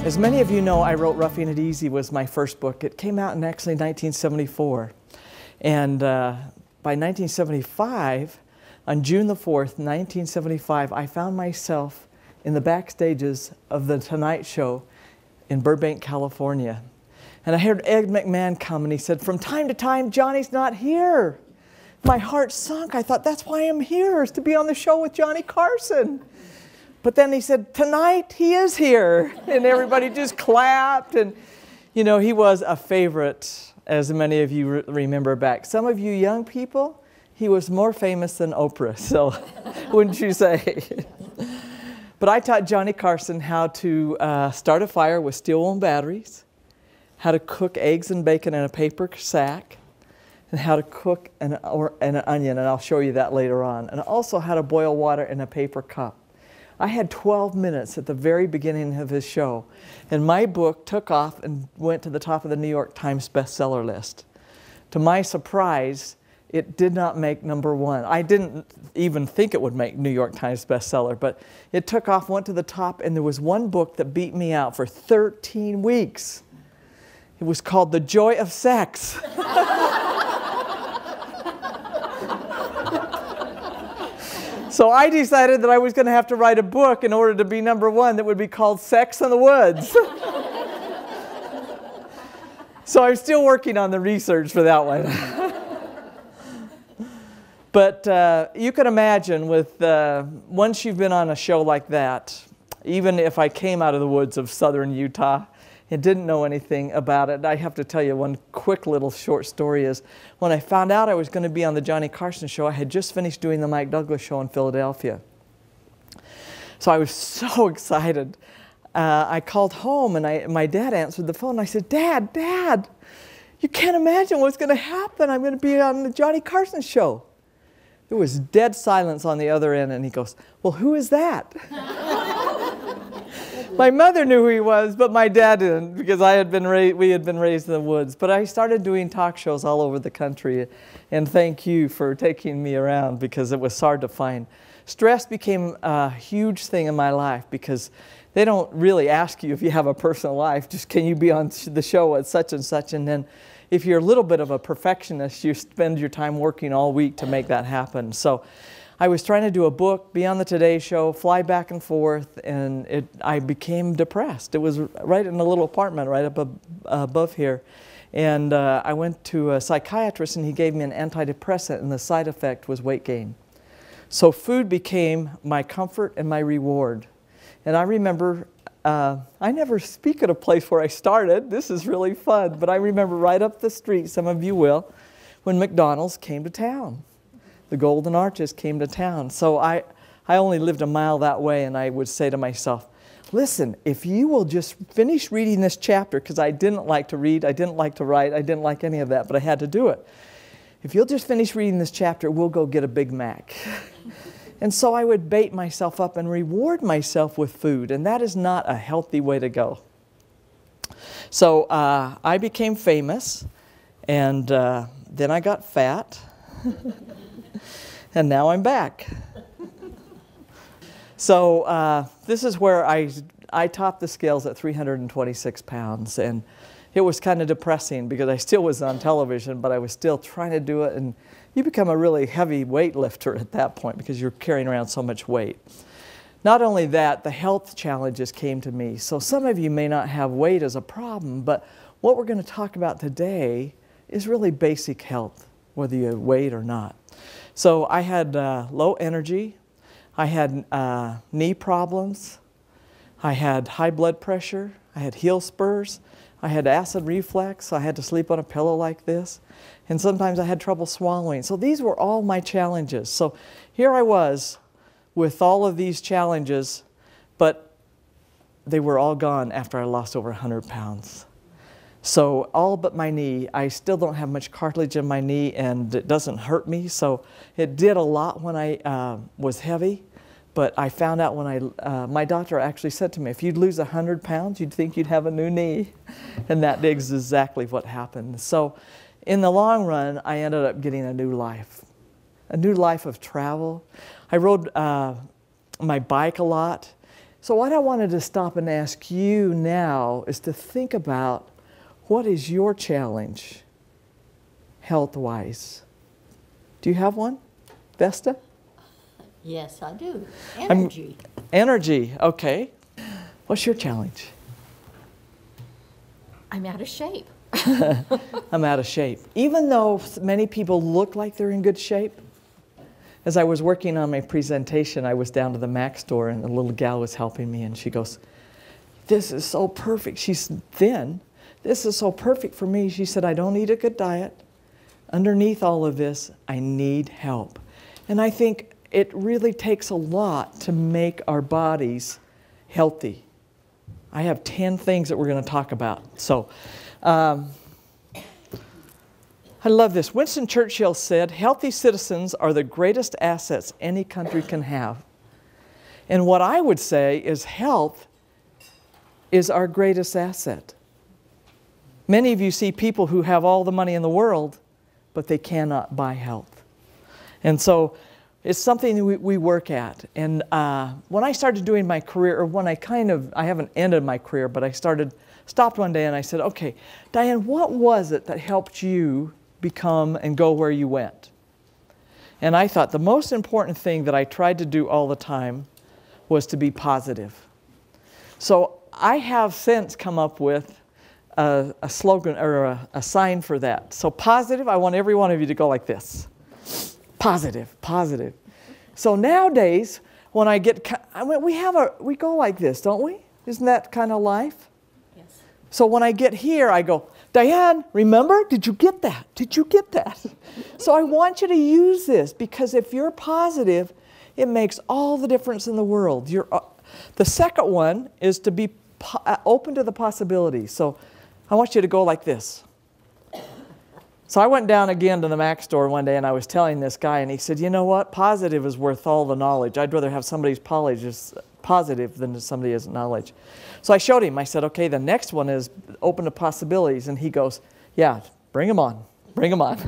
As many of you know, I wrote Roughing It Easy was my first book. It came out in actually 1974. And by 1975, on June the 4th, 1975, I found myself in the backstages of The Tonight Show in Burbank, California. And I heard Ed McMahon come and he said, "From time to time, Johnny's not here." My heart sunk. I thought, that's why I'm here, is to be on the show with Johnny Carson. But then he said, "Tonight he is here." And everybody just clapped. And, you know, he was a favorite, as many of you remember back. Some of you young people, he was more famous than Oprah, so wouldn't you say? But I taught Johnny Carson how to start a fire with steel-wool batteries, how to cook eggs and bacon in a paper sack, and how to cook an onion, and I'll show you that later on, and also how to boil water in a paper cup. I had 12 minutes at the very beginning of his show, and my book took off and went to the top of the New York Times bestseller list. To my surprise, it did not make #1. I didn't even think it would make New York Times bestseller, but it took off, went to the top, and there was one book that beat me out for 13 weeks. It was called The Joy of Sex. So I decided that I was going to have to write a book in order to be #1 that would be called Sex in the Woods. So I'm still working on the research for that one. But you can imagine with, once you've been on a show like that, even if I came out of the woods of southern Utah and didn't know anything about it, I have to tell you one quick little short story is when I found out I was going to be on the Johnny Carson show, I had just finished doing the Mike Douglas show in Philadelphia. So I was so excited. I called home and my dad answered the phone. I said, Dad, you can't imagine what's going to happen. I'm going to be on the Johnny Carson show." There was dead silence on the other end, and he goes, "Well, who is that?" My mother knew who he was, but my dad didn't, because we had been raised in the woods. But I started doing talk shows all over the country, and thank you for taking me around, because it was hard to find. Stress became a huge thing in my life, because they don't really ask you if you have a personal life, just can you be on the show at such and such, and then if you're a little bit of a perfectionist, you spend your time working all week to make that happen. So I was trying to do a book, be on the Today Show, fly back and forth, and I became depressed. It was right in a little apartment right up above here. And I went to a psychiatrist, and he gave me an antidepressant, and the side effect was weight gain. So food became my comfort and my reward. And I remember, I never speak at a place where I started. This is really fun. But I remember right up the street, some of you will, when McDonald's came to town. The Golden Arches came to town. So I only lived a mile that way, and I would say to myself, listen, if you will just finish reading this chapter, because I didn't like to read, I didn't like to write, I didn't like any of that, but I had to do it. If you'll just finish reading this chapter, we'll go get a Big Mac. And so I would bait myself up and reward myself with food, and that is not a healthy way to go. So I became famous, and then I got fat, and now I'm back. So this is where I topped the scales at 326 pounds, and it was kind of depressing because I still was on television, but I was still trying to do it, and you become a really heavy weightlifter at that point because you're carrying around so much weight. Not only that, the health challenges came to me. So some of you may not have weight as a problem, but what we're going to talk about today is really basic health, whether you have weight or not. So I had low energy, I had knee problems, I had high blood pressure, I had heel spurs, I had acid reflux, so I had to sleep on a pillow like this, and sometimes I had trouble swallowing. So these were all my challenges. So here I was with all of these challenges, but they were all gone after I lost over 100 pounds. So all but my knee, I still don't have much cartilage in my knee, and it doesn't hurt me, so it did a lot when I was heavy. But I found out when my doctor actually said to me, if you'd lose 100 pounds, you'd think you'd have a new knee. And that is exactly what happened. So in the long run, I ended up getting a new life of travel. I rode my bike a lot. So what I wanted to stop and ask you now is to think about, what is your challenge health-wise? Do you have one, Vesta? Yes, I do. Energy. Energy, okay. What's your challenge? I'm out of shape. I'm out of shape. Even though many people look like they're in good shape. As I was working on my presentation, I was down to the Mac store and a little gal was helping me and she goes, this is so perfect. She's thin. This is so perfect for me. She said, I don't eat a good diet. Underneath all of this, I need help. And I think it really takes a lot to make our bodies healthy. I have 10 things that we're going to talk about. So, I love this. Winston Churchill said, healthy citizens are the greatest assets any country can have. And what I would say is health is our greatest asset. Many of you see people who have all the money in the world, but they cannot buy health. And so it's something that we work at. And when I started doing my career, or when I haven't ended my career, but I stopped one day and I said, okay, Diane, what was it that helped you become and go where you went? And I thought the most important thing that I tried to do all the time was to be positive. So I have since come up with a slogan or a sign for that. So positive, I want every one of you to go like this. Positive, positive. So nowadays, when I get, we go like this, don't we? Isn't that kind of life? Yes. So when I get here, I go, Diane, remember? Did you get that? Did you get that? So I want you to use this, because if you're positive, it makes all the difference in the world. The second one is to be open to the possibilities. So I want you to go like this. So I went down again to the Mac store one day and I was telling this guy and he said, you know what? Positive is worth all the knowledge. I'd rather have somebody's positive than somebody else's knowledge. So I showed him. I said, okay, the next one is open to possibilities. And he goes, yeah, bring them on. Bring them on.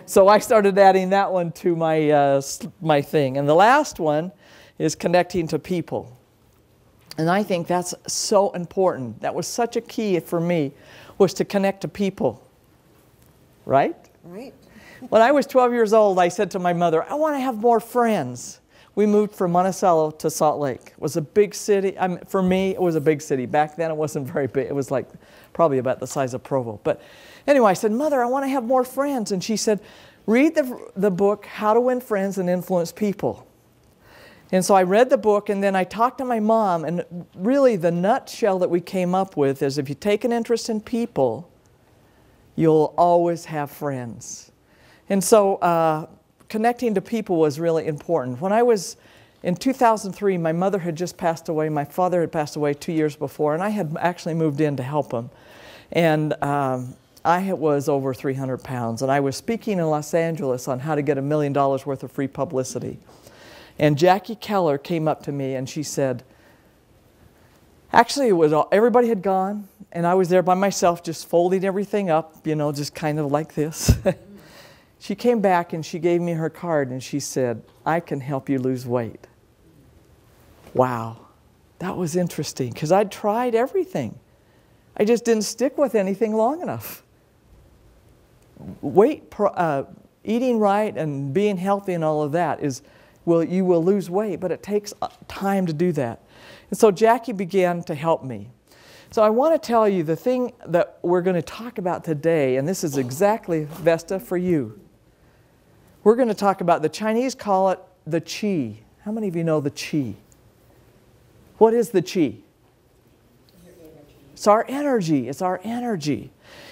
So I started adding that one to my thing. And the last one is connecting to people. And I think that's so important. That was such a key for me, was to connect to people. Right? Right. When I was 12 years old, I said to my mother, I want to have more friends. We moved from Monticello to Salt Lake. It was a big city. For me, it was a big city. Back then, it wasn't very big. It was like probably about the size of Provo. But anyway, I said, Mother, I want to have more friends. And she said, read the book, How to Win Friends and Influence People. And so I read the book, and then I talked to my mom. And really, the nutshell that we came up with is if you take an interest in people, you'll always have friends. And so connecting to people was really important. When I was in 2003, my mother had just passed away. My father had passed away 2 years before, and I had actually moved in to help him. And I was over 300 pounds, and I was speaking in Los Angeles on how to get $1 million worth of free publicity. And Jackie Keller came up to me and she said, actually, everybody had gone, and I was there by myself just folding everything up, you know, just kind of like this. She came back and she gave me her card and she said, I can help you lose weight. Wow, that was interesting, because I'd tried everything. I just didn't stick with anything long enough. Eating right and being healthy and all of that you will lose weight, but it takes time to do that. And so Jackie began to help me. So I want to tell you the thing that we're going to talk about today, and this is exactly, Vesta, for you. We're going to talk about, the Chinese call it the qi. How many of you know the qi? What is the qi? It's our energy. It's our energy.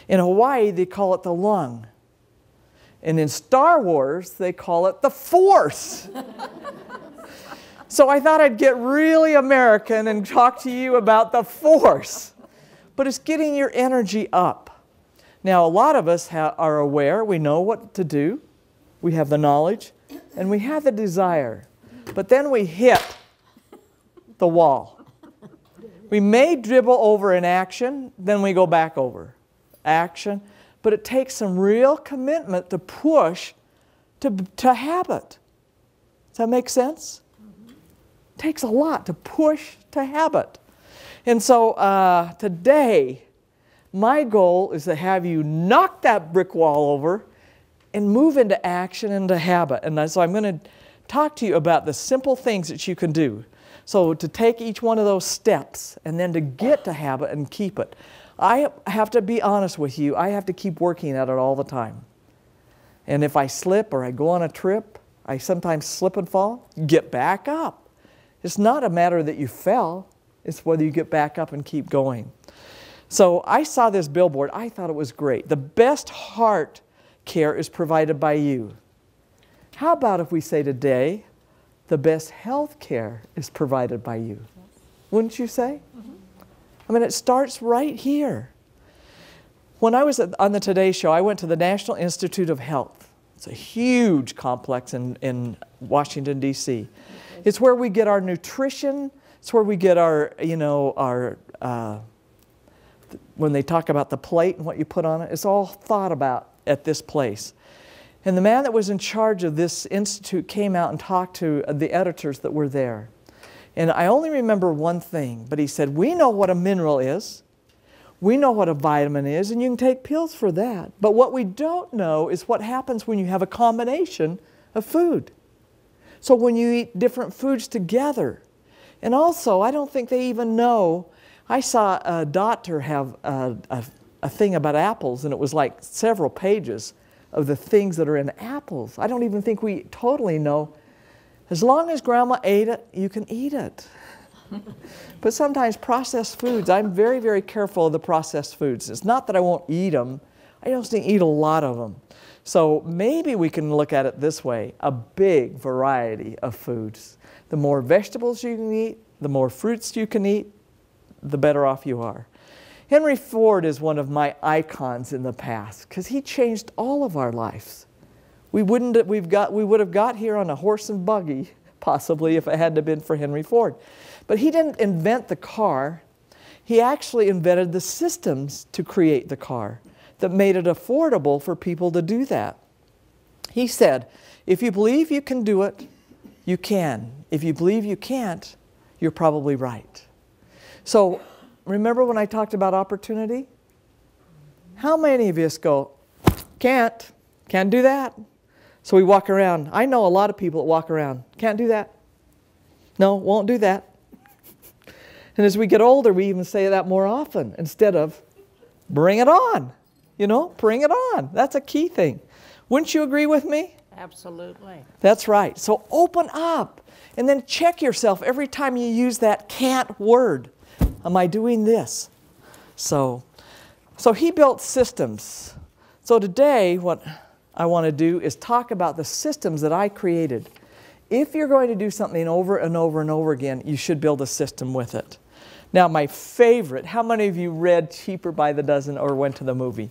In Hawaii, they call it the lung. And in Star Wars, they call it the Force. So I thought I'd get really American and talk to you about the Force. But it's getting your energy up. Now, a lot of us are aware. We know what to do. We have the knowledge. And we have the desire. But then we hit the wall. We may dribble over in action, then we go back over. Action. But it takes some real commitment to push to habit. Does that make sense? It takes a lot to push to habit. And so today, my goal is to have you knock that brick wall over and move into action, into habit. And so I'm going to talk to you about the simple things that you can do. So to take each one of those steps and then to get to habit and keep it. I have to be honest with you, I have to keep working at it all the time. And if I slip or I go on a trip, I sometimes slip and fall, get back up. It's not a matter that you fell, it's whether you get back up and keep going. So I saw this billboard, I thought it was great. The best heart care is provided by you. How about if we say today, the best health care is provided by you? Wouldn't you say? Mm-hmm. I mean, it starts right here. When I was on the Today Show, I went to the National Institute of Health. It's a huge complex in Washington, D.C. It's where we get our nutrition. It's where we get our, when they talk about the plate and what you put on it, it's all thought about at this place. And the man that was in charge of this institute came out and talked to the editors that were there. And I only remember one thing, but he said, we know what a mineral is. We know what a vitamin is, and you can take pills for that. But what we don't know is what happens when you have a combination of food. So when you eat different foods together. And also, I don't think they even know. I saw a doctor have a thing about apples, and it was like several pages of the things that are in apples. I don't even think we totally know. As long as Grandma ate it, you can eat it. But sometimes processed foods, I'm very, very careful of the processed foods. It's not that I won't eat them. I just don't eat a lot of them. So maybe we can look at it this way, a big variety of foods. The more vegetables you can eat, the more fruits you can eat, the better off you are. Henry Ford is one of my icons in the past because he changed all of our lives. We would have got here on a horse and buggy, possibly, if it hadn't been for Henry Ford. But he didn't invent the car. He actually invented the systems to create the car that made it affordable for people to do that. He said, if you believe you can do it, you can. If you believe you can't, you're probably right. So, remember when I talked about opportunity? How many of us go, can't do that? So we walk around. I know a lot of people that walk around, can't do that. No, won't do that. And as we get older, we even say that more often instead of bring it on. You know, bring it on. That's a key thing. Wouldn't you agree with me? Absolutely. That's right. So open up and then check yourself every time you use that can't word. Am I doing this? So he built systems. So today, what I want to do is talk about the systems that I created. If you're going to do something over and over and over again, you should build a system with it. Now, my favorite, how many of you read Cheaper by the Dozen or went to the movie?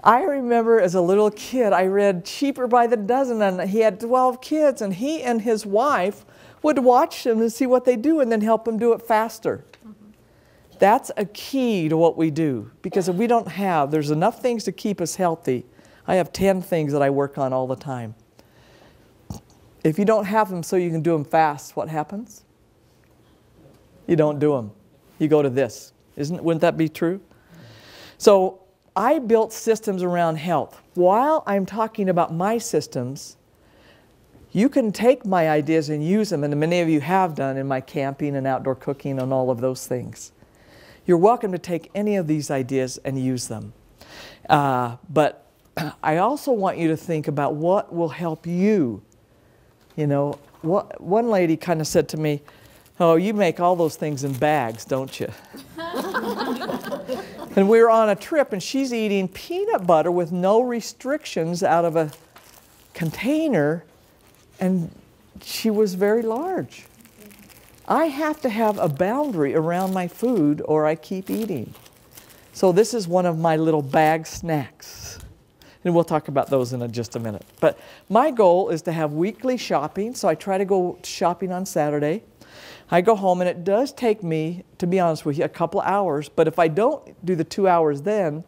I remember as a little kid, I read Cheaper by the Dozen, and he had 12 kids, and he and his wife would watch them and see what they do and then help them do it faster. That's a key to what we do, because if we don't have, there's enough things to keep us healthy. I have 10 things that I work on all the time. If you don't have them so you can do them fast, what happens? You don't do them. You go to this. Wouldn't that be true? So I built systems around health. While I'm talking about my systems, you can take my ideas and use them, and many of you have done in my camping and outdoor cooking and all of those things. You're welcome to take any of these ideas and use them. But I also want you to think about what will help you. You know, one lady kind of said to me, oh, you make all those things in bags, don't you? And we were on a trip, and she's eating peanut butter with no restrictions out of a container, and she was very large. I have to have a boundary around my food or I keep eating. So this is one of my little bag snacks. And we'll talk about those in just a minute. But my goal is to have weekly shopping, so I try to go shopping on Saturday. I go home, and it does take me, to be honest with you, a couple of hours. But if I don't do the 2 hours then,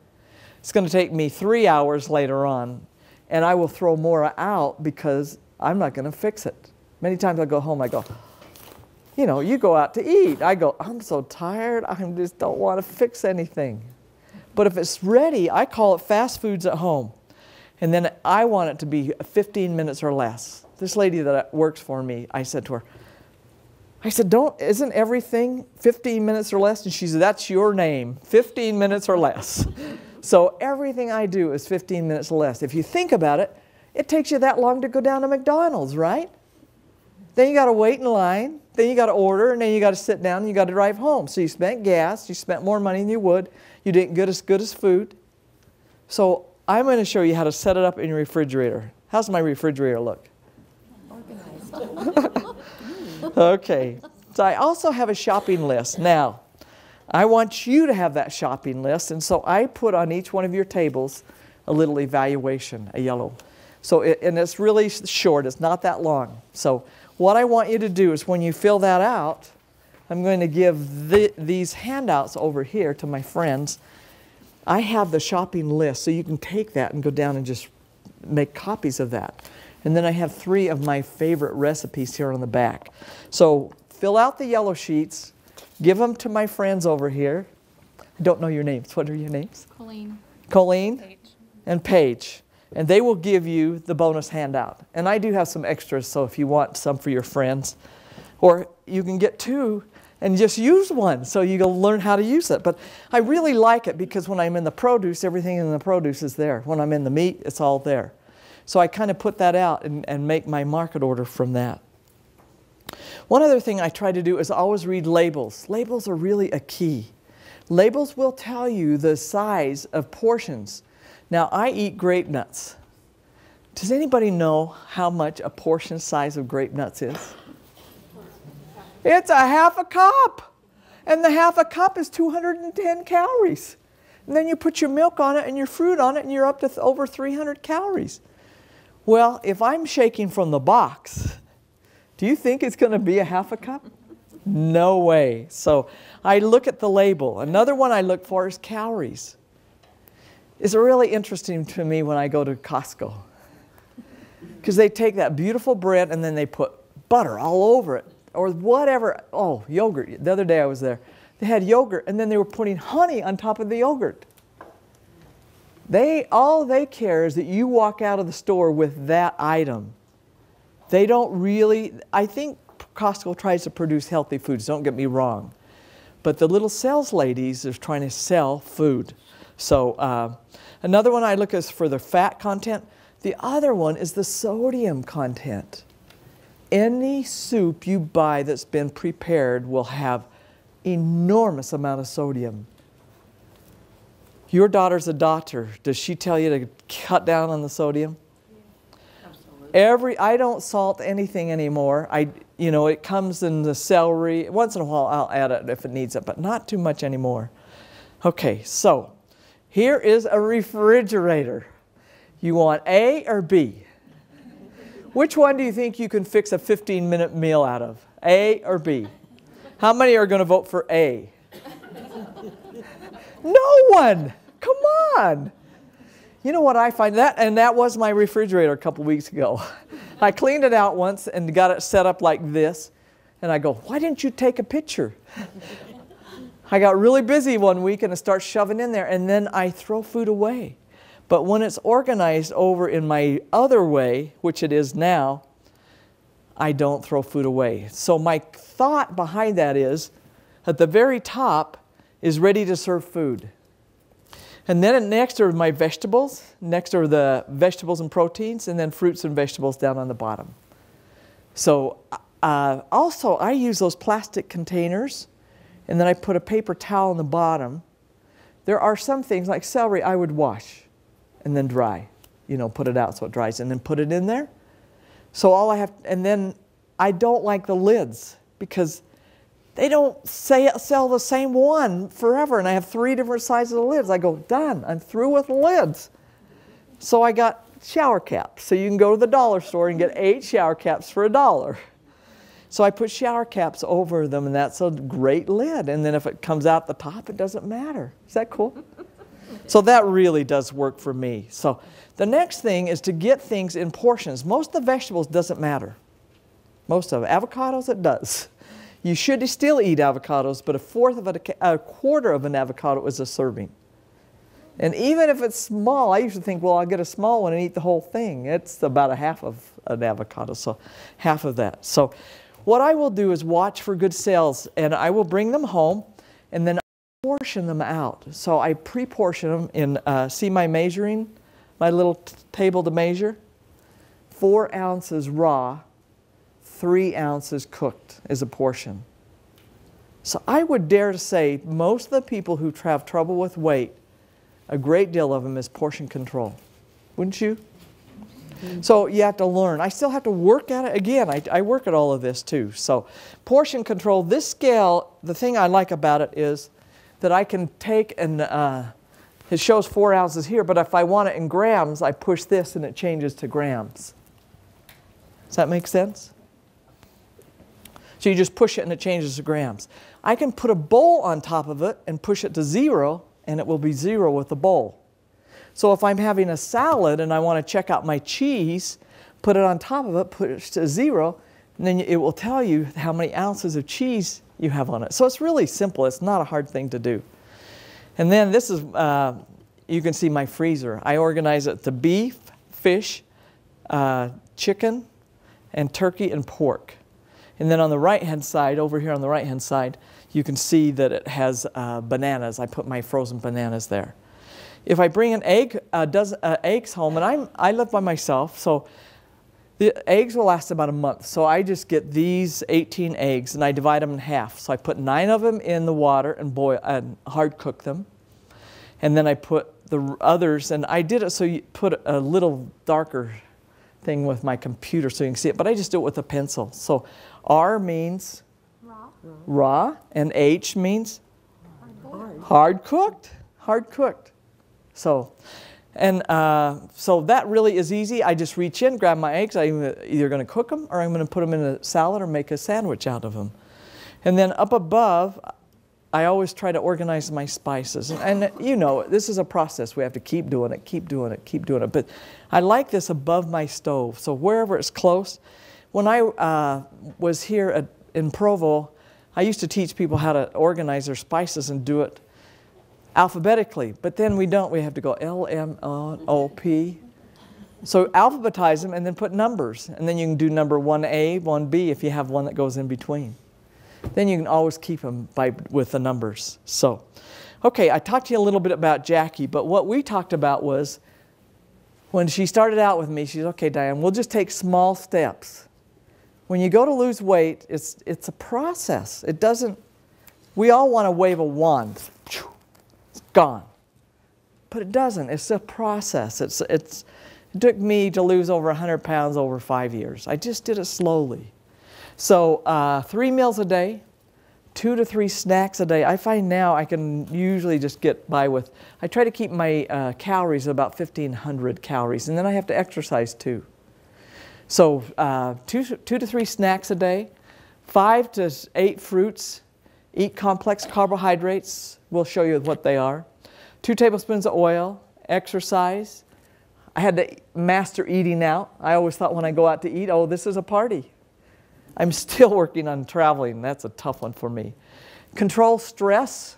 it's going to take me 3 hours later on. And I will throw more out because I'm not going to fix it. Many times I go home, I go, you know, you go out to eat. I go, I'm so tired, I just don't want to fix anything. But if it's ready, I call it fast foods at home. And then I want it to be 15 minutes or less. This lady that works for me, I said to her, isn't everything 15 minutes or less? And she said, that's your name, 15 minutes or less. So everything I do is 15 minutes or less. If you think about it, it takes you that long to go down to McDonald's, right? Then you got to wait in line, then you got to order, and then you got to sit down and you got to drive home. So you spent gas, you spent more money than you would, you didn't get as good as food. So I'm going to show you how to set it up in your refrigerator. How's my refrigerator look? Organized. Okay. So I also have a shopping list. Now, I want you to have that shopping list, and so I put on each one of your tables a little evaluation, a yellow. So and it's really short. It's not that long. So what I want you to do is when you fill that out, I'm going to give these handouts over here to my friends. I have the shopping list, so you can take that and go down and just make copies of that. And then I have 3 of my favorite recipes here on the back. So fill out the yellow sheets, give them to my friends over here. I don't know your names. What are your names? Colleen. Paige. And Paige. And they will give you the bonus handout. And I do have some extras, so if you want some for your friends, or you can get 2 and just use one so you can learn how to use it. But I really like it because when I'm in the produce, everything in the produce is there. When I'm in the meat, it's all there. So I kind of put that out and make my market order from that. One other thing I try to do is always read labels. Labels are really a key. Labels will tell you the size of portions. Now, I eat grape nuts. Does anybody know how much a portion size of grape nuts is? It's a half a cup. And the half a cup is 210 calories. And then you put your milk on it and your fruit on it and you're up to over 300 calories. Well, if I'm shaking from the box, do you think it's going to be a half a cup? No way. So I look at the label. Another one I look for is calories. It's really interesting to me when I go to Costco, because they take that beautiful bread and then they put butter all over it or whatever. Oh, yogurt. The other day I was there. They had yogurt and then they were putting honey on top of the yogurt. All they care is that you walk out of the store with that item. They don't really, I think Costco tries to produce healthy foods, don't get me wrong. But the little sales ladies are trying to sell food. So another one I look is for the fat content. The other one is the sodium content. Any soup you buy that's been prepared will have enormous amount of sodium. Your daughter's a doctor. Does she tell you to cut down on the sodium? Absolutely. I don't salt anything anymore. It comes in the celery. Once in a while I'll add it if it needs it, but not too much anymore. Okay, so here is a refrigerator. You want A or B? Which one do you think you can fix a 15-minute meal out of? A or B? How many are going to vote for A? No one! Come on! You know what I find? That was my refrigerator a couple weeks ago. I cleaned it out once and got it set up like this. And I go, why didn't you take a picture? I got really busy one week and I start shoving in there and then I throw food away. But when it's organized over in my other way, which it is now, I don't throw food away. So my thought behind that is, at the very top is ready to serve food. And then next are my vegetables. Next are the vegetables and proteins, and then fruits and vegetables down on the bottom. So also I use those plastic containers, and then I put a paper towel on the bottom. There are some things like celery I would wash and then dry, put it out so it dries, and then put it in there. So and then I don't like the lids because they don't sell the same one forever, and I have 3 different sizes of lids. I go, done, I'm through with lids. So I got shower caps. So you can go to the dollar store and get 8 shower caps for $1. So I put shower caps over them, and that's a great lid. And then if it comes out the top, it doesn't matter. Is that cool? So that really does work for me. So the next thing is to get things in portions. Most of the vegetables doesn't matter. Most of it. Avocados, it does. You should still eat avocados, but a quarter of an avocado is a serving. And even if it's small, I usually think, well, I'll get a small one and eat the whole thing. It's about a half of an avocado, so half of that. So what I will do is watch for good sales, and I will bring them home, and then portion them out. So I pre-portion them in, see my measuring, my little table to measure? 4 ounces raw, 3 ounces cooked is a portion. So I would dare to say most of the people who have trouble with weight, a great deal of them is portion control. Wouldn't you? So you have to learn. I still have to work at it. Again, I work at all of this too. So portion control, this scale, the thing I like about it is that I can take and, it shows 4 ounces here, but if I want it in grams, I push this and it changes to grams. Does that make sense? So you just push it and it changes to grams. I can put a bowl on top of it and push it to 0, and it will be 0 with the bowl. So if I'm having a salad and I want to check out my cheese, put it on top of it, put it to 0, and then it will tell you how many ounces of cheese you have on it. So it's really simple. It's not a hard thing to do. And then this is, you can see my freezer. I organize it to beef, fish, chicken, and turkey and pork. And then on the right-hand side, over here on the right-hand side, you can see that it has bananas. I put my frozen bananas there. If I bring an egg, eggs home, and I live by myself, so the eggs will last about a month. So I just get these 18 eggs, and I divide them in half. So I put 9 of them in the water and boil and hard cook them. And then I put the others, and I did it so you put a little darker thing with my computer so you can see it, but I just do it with a pencil. So R means raw, and H means hard cooked. Hard cooked. So, and so that really is easy. I just reach in, grab my eggs. I'm either going to cook them or I'm going to put them in a salad or make a sandwich out of them. And then up above, I always try to organize my spices. And you know, this is a process. We have to keep doing it, keep doing it, keep doing it. But I like this above my stove. So wherever it's close. When I was here in Provo, I used to teach people how to organize their spices and do it alphabetically. But then we don't. We have to go L, M, O, P. So alphabetize them and then put numbers. And then you can do number 1A, 1B if you have one that goes in between. Then you can always keep them with the numbers. So, okay, I talked to you a little bit about Jackie, but what we talked about was when she started out with me, she said, okay, Diane, we'll just take small steps. When you go to lose weight, it's a process. It doesn't, we all want to wave a wand. It's gone. But it doesn't. It's a process. It took me to lose over 100 pounds over 5 years. I just did it slowly. So 3 meals a day, 2 to 3 snacks a day. I find now I can usually just get by with, I try to keep my calories at about 1,500 calories, and then I have to exercise too. So 2 to 3 snacks a day, 5 to 8 fruits, eat complex carbohydrates. We'll show you what they are. 2 tablespoons of oil, exercise. I had to master eating out. I always thought when I go out to eat, oh, this is a party. I'm still working on traveling. That's a tough one for me. Control stress.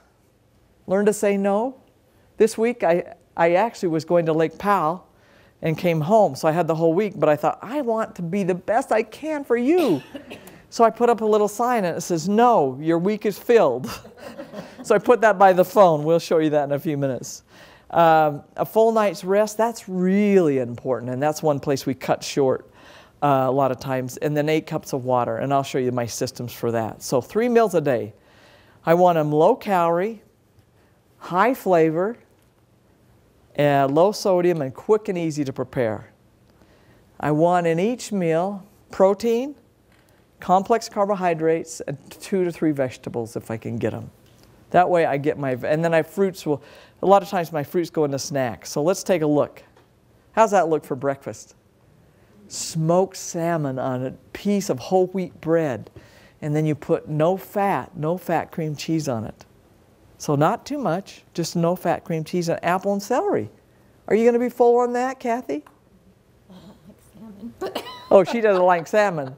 Learn to say no. This week, I actually was going to Lake Powell and came home. So I had the whole week, but I thought, I want to be the best I can for you. So I put up a little sign and it says, no, your week is filled. So I put that by the phone. We'll show you that in a few minutes. A full night's rest, that's really important. And that's one place we cut short. A lot of times, and then 8 cups of water, and I'll show you my systems for that. So 3 meals a day. I want them low calorie, high flavor, low sodium, and quick and easy to prepare. I want in each meal protein, complex carbohydrates, and 2 to 3 vegetables if I can get them. That way I get my, and then fruits will, a lot of times my fruits go into snacks. So let's take a look. How's that look for breakfast? Smoked salmon on a piece of whole wheat bread, and then you put no fat cream cheese on it. So not too much, just no fat cream cheese and apple and celery. Are you going to be full on that, Kathy? I like salmon. Oh, she doesn't like salmon.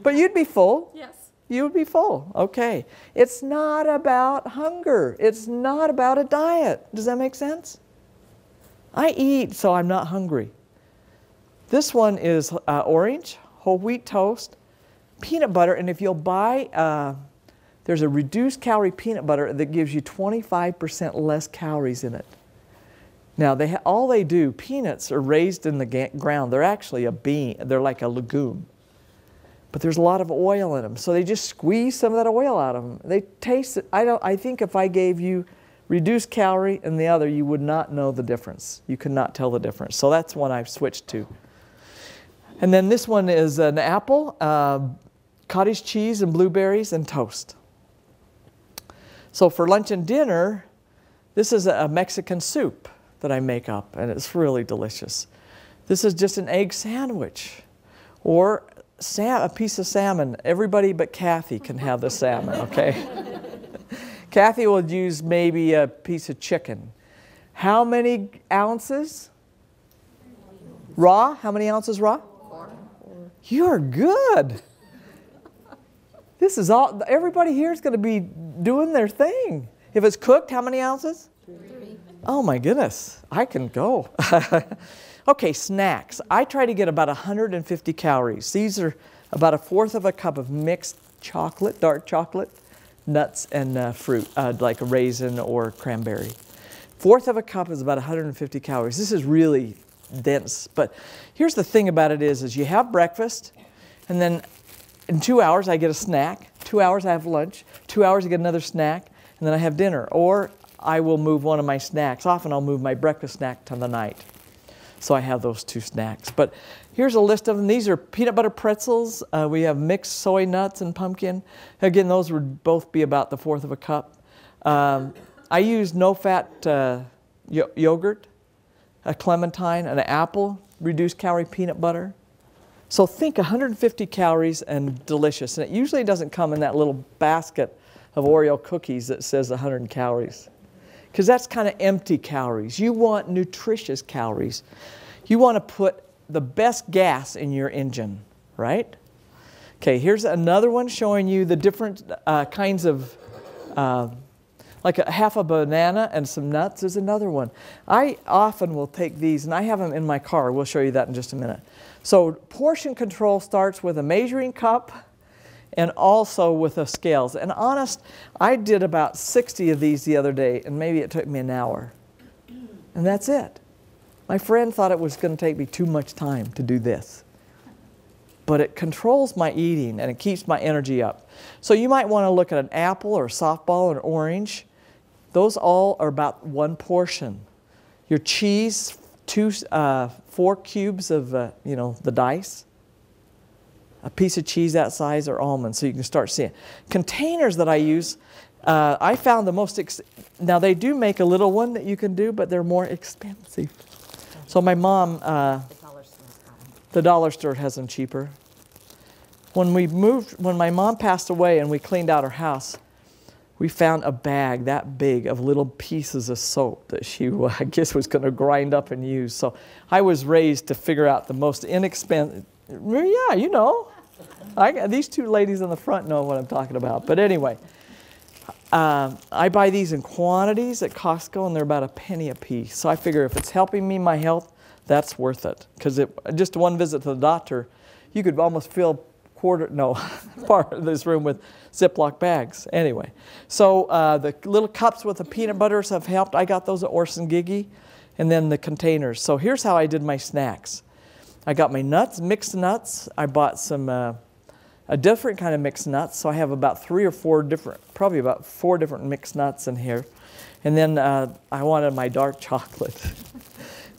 But you'd be full. Yes. You would be full. Okay. It's not about hunger. It's not about a diet. Does that make sense? I eat so I'm not hungry. This one is orange, whole wheat toast, peanut butter, and if you'll buy, there's a reduced calorie peanut butter that gives you 25% less calories in it. Now, all they do, peanuts are raised in the ground. They're actually a bean. They're like a legume. But there's a lot of oil in them. So they just squeeze some of that oil out of them. They taste it. I think if I gave you reduced calorie and the other, you would not know the difference. You could not tell the difference. So that's one I've switched to. And then this one is an apple, cottage cheese and blueberries and toast. So for lunch and dinner, this is a Mexican soup that I make up, and it's really delicious. This is just an egg sandwich or a piece of salmon. Everybody but Kathy can have the salmon, okay? Kathy will use maybe a piece of chicken. How many ounces? Raw? How many ounces raw? 4. You're good. This is all, everybody here is going to be doing their thing. If it's cooked, how many ounces? 3. Oh my goodness, I can go. Okay, snacks. I try to get about 150 calories. These are about 1/4 of a cup of mixed chocolate, dark chocolate, nuts, and fruit, like a raisin or cranberry. 1/4 of a cup is about 150 calories. This is really dense. But here's the thing about it is you have breakfast, and then in 2 hours I get a snack. 2 hours I have lunch. 2 hours I get another snack, and then I have dinner. Or I will move one of my snacks. Often I'll move my breakfast snack to the night. So I have those 2 snacks. But here's a list of them. These are peanut butter pretzels. We have mixed soy nuts and pumpkin. Again, those would both be about 1/4 of a cup. I use no-fat yogurt, a clementine, an apple, reduced calorie peanut butter. So think 150 calories and delicious. And it usually doesn't come in that little basket of Oreo cookies that says 100 calories. Because that's kind of empty calories. You want nutritious calories. You want to put the best gas in your engine, right? Okay, here's another one showing you the different kinds of, like half a banana and some nuts is another one. I often will take these, and I have them in my car. We'll show you that in just a minute. So portion control starts with a measuring cup and also with the scales. And honest, I did about 60 of these the other day, and maybe it took me an hour. And that's it. My friend thought it was going to take me too much time to do this. But it controls my eating, and it keeps my energy up. So you might want to look at an apple or a softball or an orange. Those all are about 1 portion. Your cheese, 4 cubes of, the dice. A piece of cheese that size or almonds, so you can start seeing. Containers that I use, I found the most, now they do make a little one that you can do, but they're more expensive. So my mom, the dollar store has them cheaper. When my mom passed away and we cleaned out her house, we found a bag that big of little pieces of soap that she, I guess, was going to grind up and use. So I was raised to figure out the most inexpensive, yeah, you know. These 2 ladies in the front know what I'm talking about. But anyway, I buy these in quantities at Costco, and they're about $0.01 a piece. So I figure if it's helping me, my health, that's worth it. Because just one visit to the doctor, you could almost fill part of this room with Ziploc bags. Anyway, so the little cups with the peanut butters have helped. I got those at Orson Gigi. And then the containers. So here's how I did my snacks. I got my nuts, mixed nuts. I bought some a different kind of mixed nuts. So I have about 3 or 4 different, probably about 4 different mixed nuts in here. And then I wanted my dark chocolate.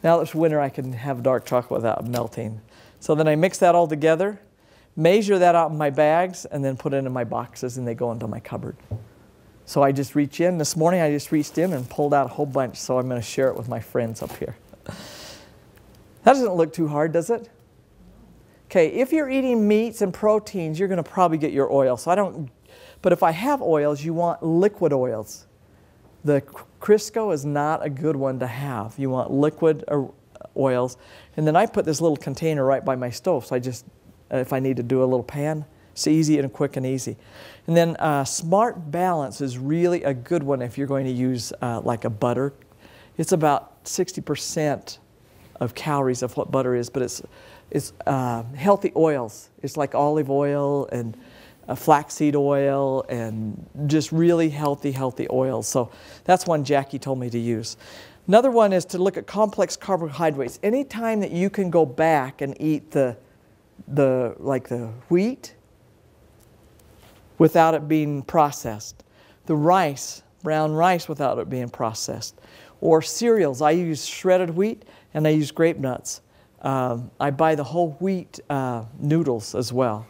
Now it's winter, I can have dark chocolate without melting. So then I mix that all together, measure that out in my bags, and then put it in my boxes, and they go into my cupboard. So I just reach in. This morning I just reached in and pulled out a whole bunch, so I'm going to share it with my friends up here. That doesn't look too hard, does it? Okay, if you're eating meats and proteins, you're going to probably get your oil. But if I have oils, you want liquid oils. The Crisco is not a good one to have. You want liquid oils. And then I put this little container right by my stove, so I just, if I need to do a little pan, It's easy and quick and easy. And then Smart Balance is really a good one if you're going to use like a butter. It's about 60% of calories of what butter is, but it's healthy oils. It's like olive oil and flaxseed oil and just really healthy oils. So that's one Jackie told me to use. Another one is to look at complex carbohydrates. Anytime that you can go back and eat the wheat without it being processed, the rice, brown rice without it being processed, or cereals. I use shredded wheat and I use grape nuts. I buy the whole wheat noodles as well.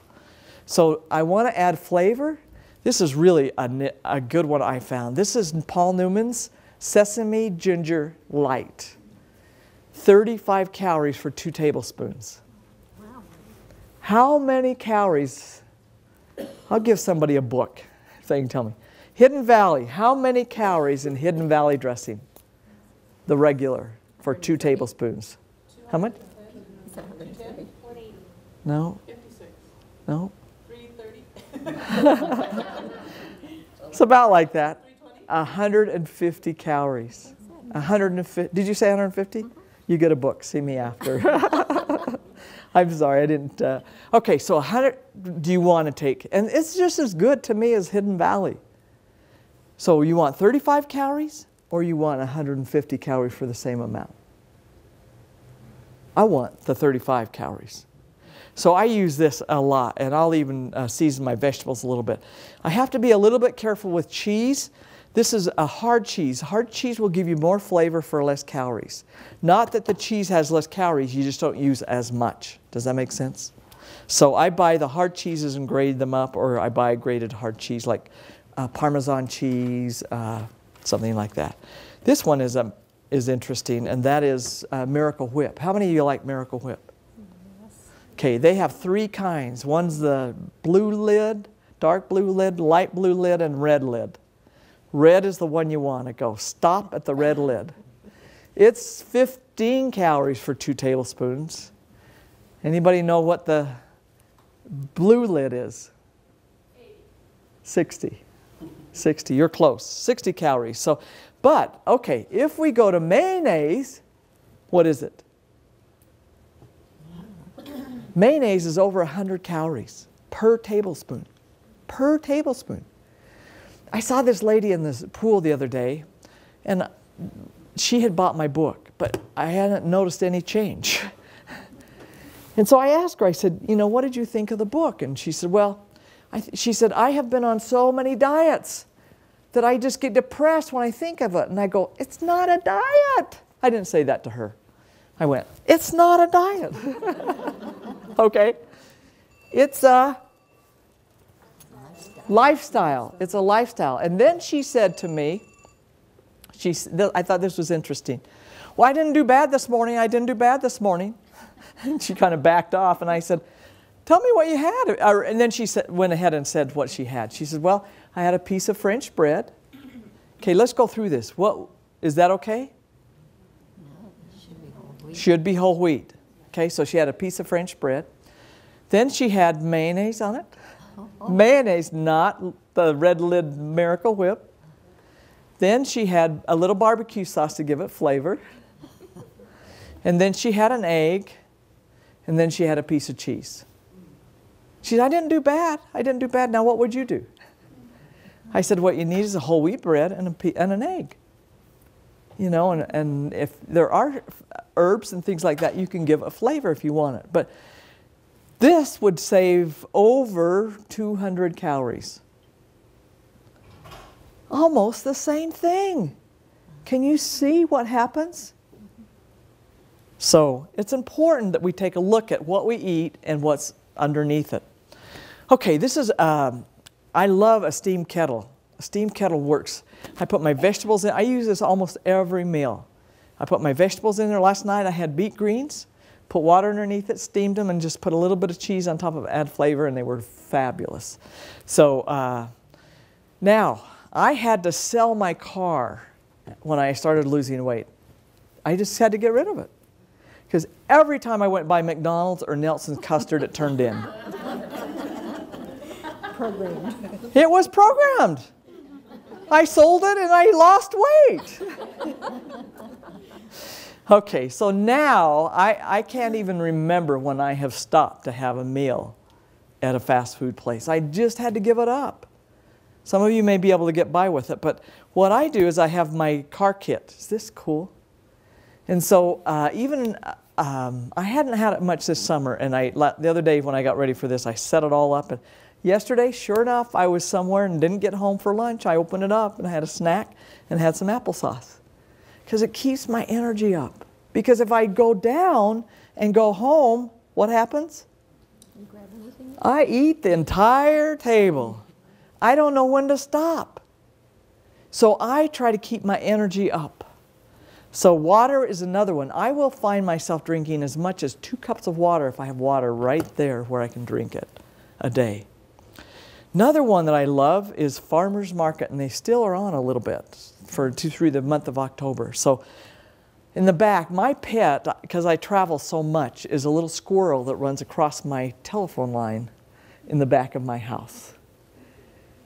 So I want to add flavor. This is really a good one I found. This is Paul Newman's Sesame Ginger Light. 35 calories for 2 tablespoons. Wow. How many calories? I'll give somebody a book if they can tell me. Hidden Valley. How many calories in Hidden Valley dressing? The regular for 2 tablespoons. How much? No. 56. No. 330. It's about like that. 320. 150 calories. 150. Did you say 150? You get a book. See me after. I'm sorry, I didn't. Okay, so 100 do you want to take? And it's just as good to me as Hidden Valley. So you want 35 calories or you want 150 calories for the same amount? I want the 35 calories. So I use this a lot, and I'll even season my vegetables a little bit. I have to be a little bit careful with cheese. This is a hard cheese. Hard cheese will give you more flavor for less calories. Not that the cheese has less calories, you just don't use as much. Does that make sense? So I buy the hard cheeses and grade them up, or I buy grated hard cheese like Parmesan cheese, something like that. This one is interesting, and that is Miracle Whip. How many of you like Miracle Whip? Okay, they have 3 kinds. One's the blue lid, dark blue lid, light blue lid, and red lid. Red is the one you want to go. Stop at the red lid. It's 15 calories for 2 tablespoons. Anybody know what the blue lid is? 60. 60, you're close. 60 calories. So, but, okay, if we go to mayonnaise, what is it? Mayonnaise is over 100 calories per tablespoon. Per tablespoon. I saw this lady in this pool the other day, and she had bought my book, but I hadn't noticed any change. And so I asked her, I said, you know, what did you think of the book? And she said, well, she said, I have been on so many diets that I just get depressed when I think of it. And I go, it's not a diet. I didn't say that to her. I went, it's not a diet. Okay? It's a lifestyle. It's a lifestyle. And then she said to me, I thought this was interesting. Well, I didn't do bad this morning. I didn't do bad this morning. And she kind of backed off, and I said, tell me what you had. And then she went ahead and said what she had. She said, well, I had a piece of French bread. Okay, let's go through this. Is that okay? No, it should be whole wheat. Should be whole wheat. Okay, so she had a piece of French bread. Then she had mayonnaise on it. Mayonnaise, not the red lid Miracle Whip. Then she had a little barbecue sauce to give it flavor. And then she had an egg. And then she had a piece of cheese. She said, I didn't do bad. I didn't do bad. Now what would you do? I said, what you need is a whole wheat bread and an egg. You know, and if there are herbs and things like that, you can give a flavor if you want it. But this would save over 200 calories. Almost the same thing. Can you see what happens? So it's important that we take a look at what we eat and what's underneath it. Okay, this is, I love a steam kettle. A steam kettle works. I put my vegetables in. I use this almost every meal. I put my vegetables in there. Last night I had beet greens, put water underneath it, steamed them, and just put a little bit of cheese on top of it, add flavor, and they were fabulous. So now, I had to sell my car when I started losing weight. I just had to get rid of it. Because every time I went by McDonald's or Nelson's Custard, it turned in. programmed. It was programmed. I sold it and I lost weight. Okay, so now I can't even remember when I have stopped to have a meal at a fast food place. I just had to give it up. Some of you may be able to get by with it, but what I do is I have my car kit. Is this cool? And so I hadn't had it much this summer, and the other day when I got ready for this, I set it all up. And yesterday, sure enough, I was somewhere and didn't get home for lunch. I opened it up and I had a snack and had some applesauce because it keeps my energy up. Because if I go down and go home, what happens? You grab anything? I eat the entire table. I don't know when to stop. So I try to keep my energy up. So water is another one. I will find myself drinking as much as 2 cups of water if I have water right there where I can drink it a day. Another one that I love is Farmer's Market, and they still are on a little bit through the month of October. So in the back, my pet, because I travel so much, is a little squirrel that runs across my telephone line in the back of my house.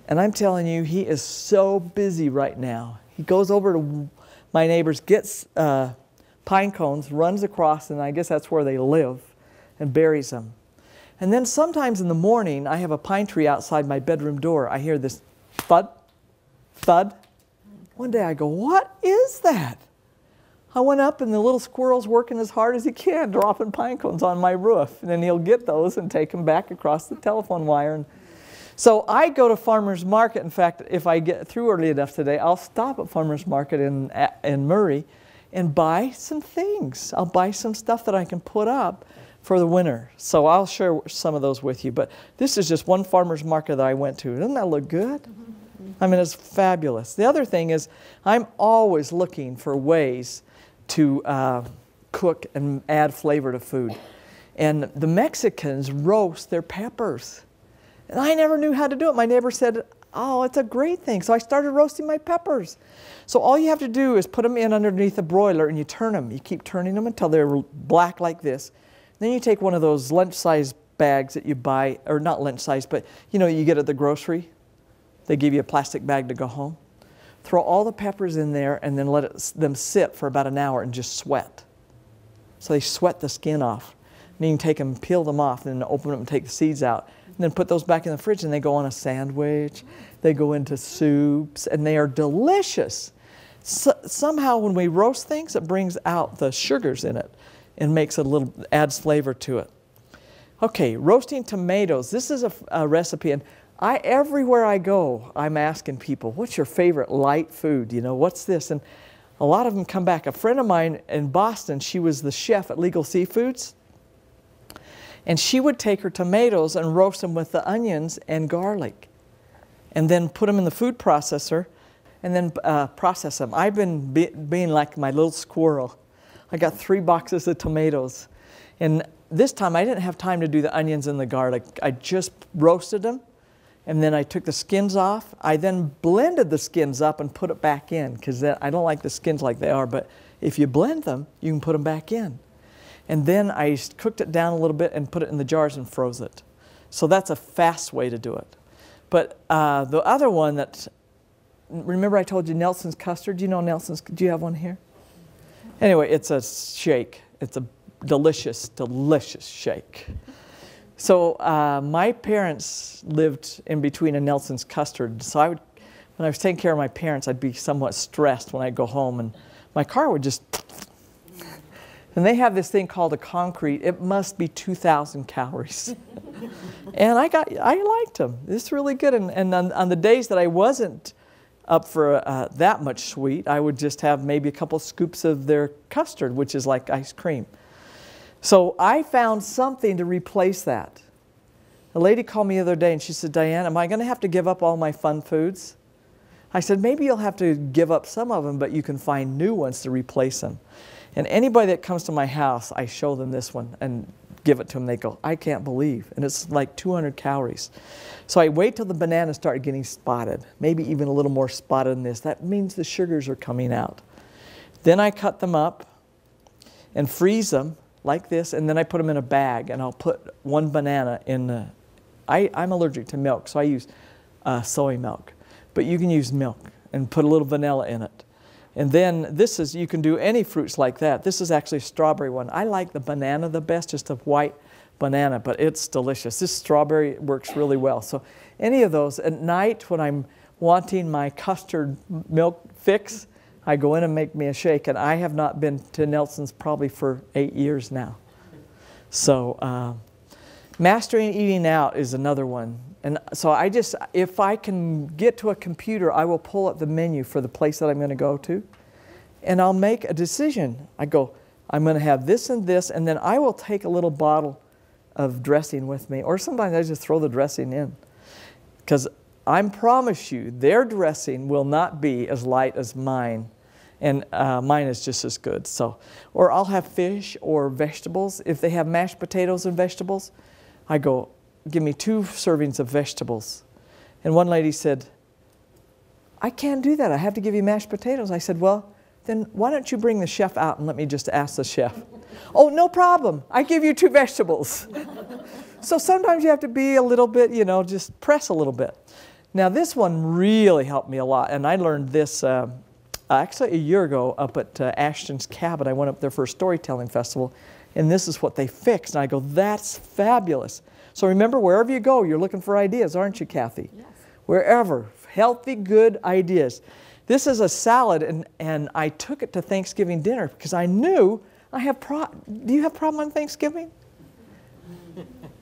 And I'm telling you, he is so busy right now. He goes over to my neighbors, gets pine cones, runs across, and I guess that's where they live, and buries them. And then sometimes in the morning, I have a pine tree outside my bedroom door. I hear this thud, thud. One day I go, what is that? I went up and the little squirrel's working as hard as he can, dropping pine cones on my roof. And then he'll get those and take them back across the telephone wire. And so I go to Farmer's Market. In fact, if I get through early enough today, I'll stop at Farmer's Market in Murray and buy some things. I'll buy some stuff that I can put up for the winter. So I'll share some of those with you. But this is just one farmer's market that I went to. Doesn't that look good? I mean, it's fabulous. The other thing is I'm always looking for ways to cook and add flavor to food. And the Mexicans roast their peppers. And I never knew how to do it. My neighbor said, oh, it's a great thing. So I started roasting my peppers. So all you have to do is put them in underneath a broiler and you turn them. You keep turning them until they're black like this. Then you take one of those lunch-size bags that you buy, or not lunch-size, but you know, you get at the grocery. They give you a plastic bag to go home. Throw all the peppers in there and then let them sit for about an hour and just sweat. So they sweat the skin off. And you can take them, peel them off, and then open them and take the seeds out. And then put those back in the fridge and they go on a sandwich. They go into soups and they are delicious. So, somehow when we roast things, it brings out the sugars in it and adds flavor to it. Okay, roasting tomatoes. This is a recipe, and everywhere I go, I'm asking people, what's your favorite light food? You know, what's this? And a lot of them come back. A friend of mine in Boston, she was the chef at Legal Seafoods, and she would take her tomatoes and roast them with the onions and garlic, and then put them in the food processor, and then process them. I've been being like my little squirrel. I got 3 boxes of tomatoes, and this time I didn't have time to do the onions and the garlic. I just roasted them, and then I took the skins off. I then blended the skins up and put it back in, because I don't like the skins like they are, but if you blend them, you can put them back in. And then I cooked it down a little bit and put it in the jars and froze it. So that's a fast way to do it. But the other one that, remember I told you Nelson's custard? Do you know Nelson's? Do you have one here? Anyway, it's a shake. It's a delicious, delicious shake. So my parents lived in between a Nelson's custard. So when I was taking care of my parents, I'd be somewhat stressed when I'd go home, and my car would just, and they have this thing called a concrete. It must be 2,000 calories. And I liked them. It's really good. And on the days that I wasn't up for that much sweet, I would just have maybe a couple scoops of their custard, which is like ice cream. So I found something to replace that. A lady called me the other day and she said, Diane, am I going to have to give up all my fun foods? I said, maybe you'll have to give up some of them, but you can find new ones to replace them. And anybody that comes to my house, I show them this one and give it to them. They go, I can't believe. And it's like 200 calories. So I wait till the bananas start getting spotted, maybe even a little more spotted than this. That means the sugars are coming out. Then I cut them up and freeze them like this, and then I put them in a bag, and I'll put 1 banana in I'm allergic to milk, so I use soy milk. But you can use milk and put a little vanilla in it. And then this is, you can do any fruits like that. This is actually a strawberry one. I like the banana the best, just a white banana, but it's delicious. This strawberry works really well. So any of those, at night when I'm wanting my custard milk fix, I go in and make me a shake. And I have not been to Nelson's probably for 8 years now. So mastering eating out is another one. And so if I can get to a computer, I will pull up the menu for the place that I'm going to go to. And I'll make a decision. I go, I'm going to have this and this, and then I will take a little bottle of dressing with me. Or sometimes I just throw the dressing in. Because I promise you, their dressing will not be as light as mine. And mine is just as good. So, or I'll have fish or vegetables. If they have mashed potatoes and vegetables, I go, give me 2 servings of vegetables. And one lady said, I can't do that. I have to give you mashed potatoes. I said, well, then why don't you bring the chef out and let me just ask the chef. Oh, no problem. I give you 2 vegetables. So sometimes you have to be a little bit, you know, just press a little bit. Now this one really helped me a lot. And I learned this actually a year ago up at Ashton's Cabin. I went up there for a storytelling festival. And this is what they fixed. And I go, that's fabulous. So remember, wherever you go, you're looking for ideas, aren't you, Kathy? Yes. Wherever. Healthy, good ideas. This is a salad, and I took it to Thanksgiving dinner because I knew I have do you have problem on Thanksgiving?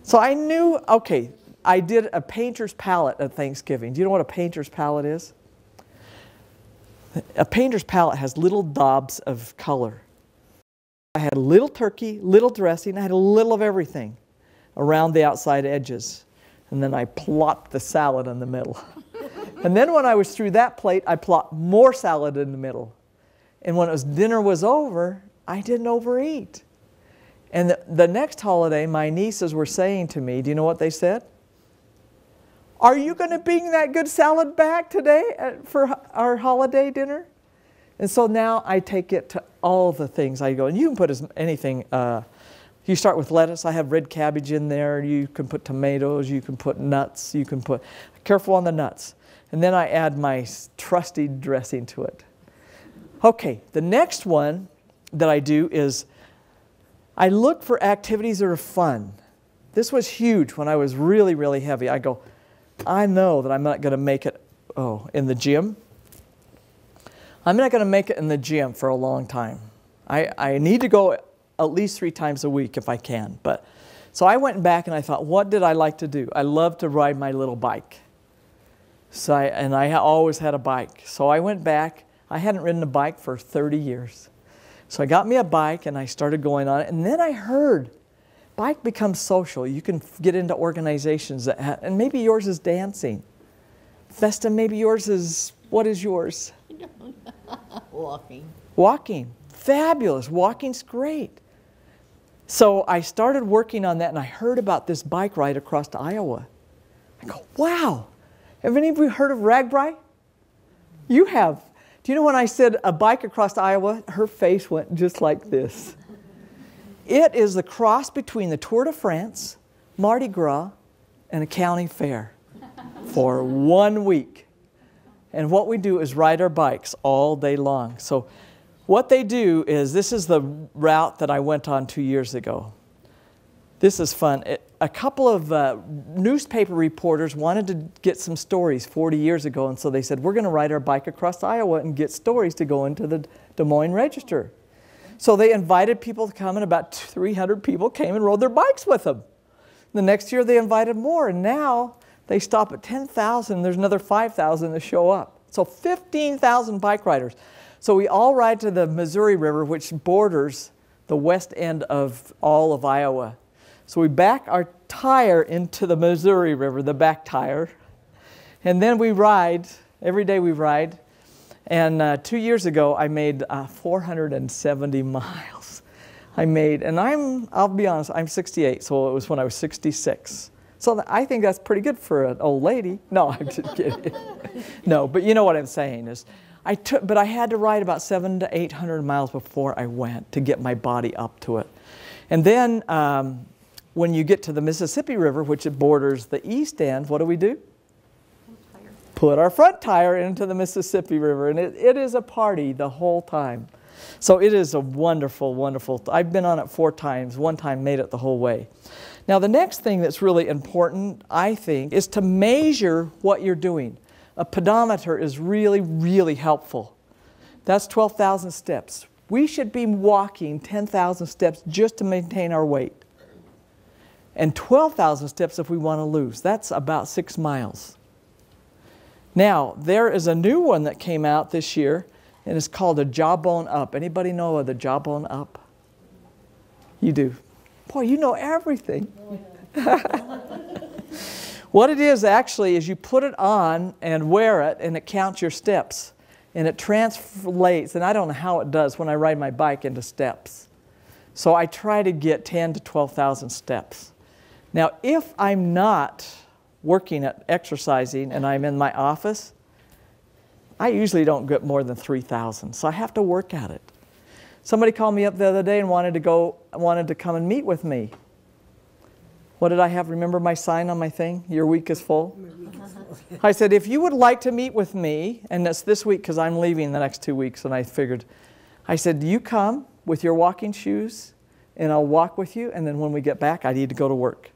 So I knew, okay, I did a painter's palette at Thanksgiving. Do you know what a painter's palette is? A painter's palette has little daubs of color. I had a little turkey, little dressing, I had a little of everything around the outside edges. And then I plopped the salad in the middle. And then when I was through that plate, I plopped more salad in the middle. And when dinner was over, I didn't overeat. And the next holiday, my nieces were saying to me, do you know what they said? Are you going to bring that good salad back today for our holiday dinner? And so now I take it to all the things I go. And you can put anything. You start with lettuce. I have red cabbage in there. You can put tomatoes. You can put nuts. You can put, careful on the nuts. And then I add my trusty dressing to it. Okay, the next one that I do is I look for activities that are fun. This was huge when I was really, really heavy. I go, I know that I'm not going to make it, in the gym. I'm not going to make it in the gym for a long time. I need to go at least 3 times a week if I can. So I went back and I thought, what did I like to do? I love to ride my little bike. So I always had a bike. So I went back. I hadn't ridden a bike for 30 years. So I got me a bike and I started going on it. And then I heard, bike becomes social. You can get into organizations that and maybe yours is dancing. Festa, maybe yours is, what is yours? I don't know. Walking. Walking. Fabulous. Walking's great. So I started working on that and I heard about this bike ride across to Iowa. I go, wow. Have any of you heard of Ragbri? You have. Do you know when I said a bike across to Iowa, her face went just like this. It is the cross between the Tour de France, Mardi Gras, and a county fair for 1 week. And what we do is ride our bikes all day long. So what they do is, this is the route that I went on 2 years ago. This is fun. A couple of newspaper reporters wanted to get some stories 40 years ago, and so they said, we're going to ride our bike across Iowa and get stories to go into the Des Moines Register. So they invited people to come, and about 300 people came and rode their bikes with them. The next year they invited more, and now they stop at 10,000. There's another 5,000 that show up. So 15,000 bike riders. So we all ride to the Missouri River, which borders the west end of all of Iowa. So we back our tire into the Missouri River, the back tire, and then we ride. Every day we ride. And 2 years ago, I made 470 miles. And I'll be honest, I'm 68, so it was when I was 66. So I think that's pretty good for an old lady. No, I'm just kidding. No, but you know what I'm saying is, but I had to ride about 700 to 800 miles before I went to get my body up to it. And then when you get to the Mississippi River, which it borders the east end, what do? Put our front tire into the Mississippi River, and it is a party the whole time. So it is a wonderful, wonderful, I've been on it 4 times. One time made it the whole way. Now the next thing that's really important, I think, is to measure what you're doing. A pedometer is really, really helpful. That's 12,000 steps. We should be walking 10,000 steps just to maintain our weight. And 12,000 steps if we want to lose. That's about 6 miles. Now, there is a new one that came out this year, and it's called a Jawbone Up. Anybody know of the Jawbone Up? You do. Boy, you know everything. What it is actually is you put it on and wear it, and it counts your steps. And it translates, and I don't know how it does when I ride my bike, into steps. So I try to get 10 to 12,000 steps. Now, if I'm not working at exercising and I'm in my office, I usually don't get more than 3,000, so I have to work at it. Somebody called me up the other day and wanted to come and meet with me. What did I have? Remember my sign on my thing? Your week is full? I said, if you would like to meet with me, and it's this week because I'm leaving the next 2 weeks, and I said, you come with your walking shoes, and I'll walk with you, and then when we get back, I need to go to work.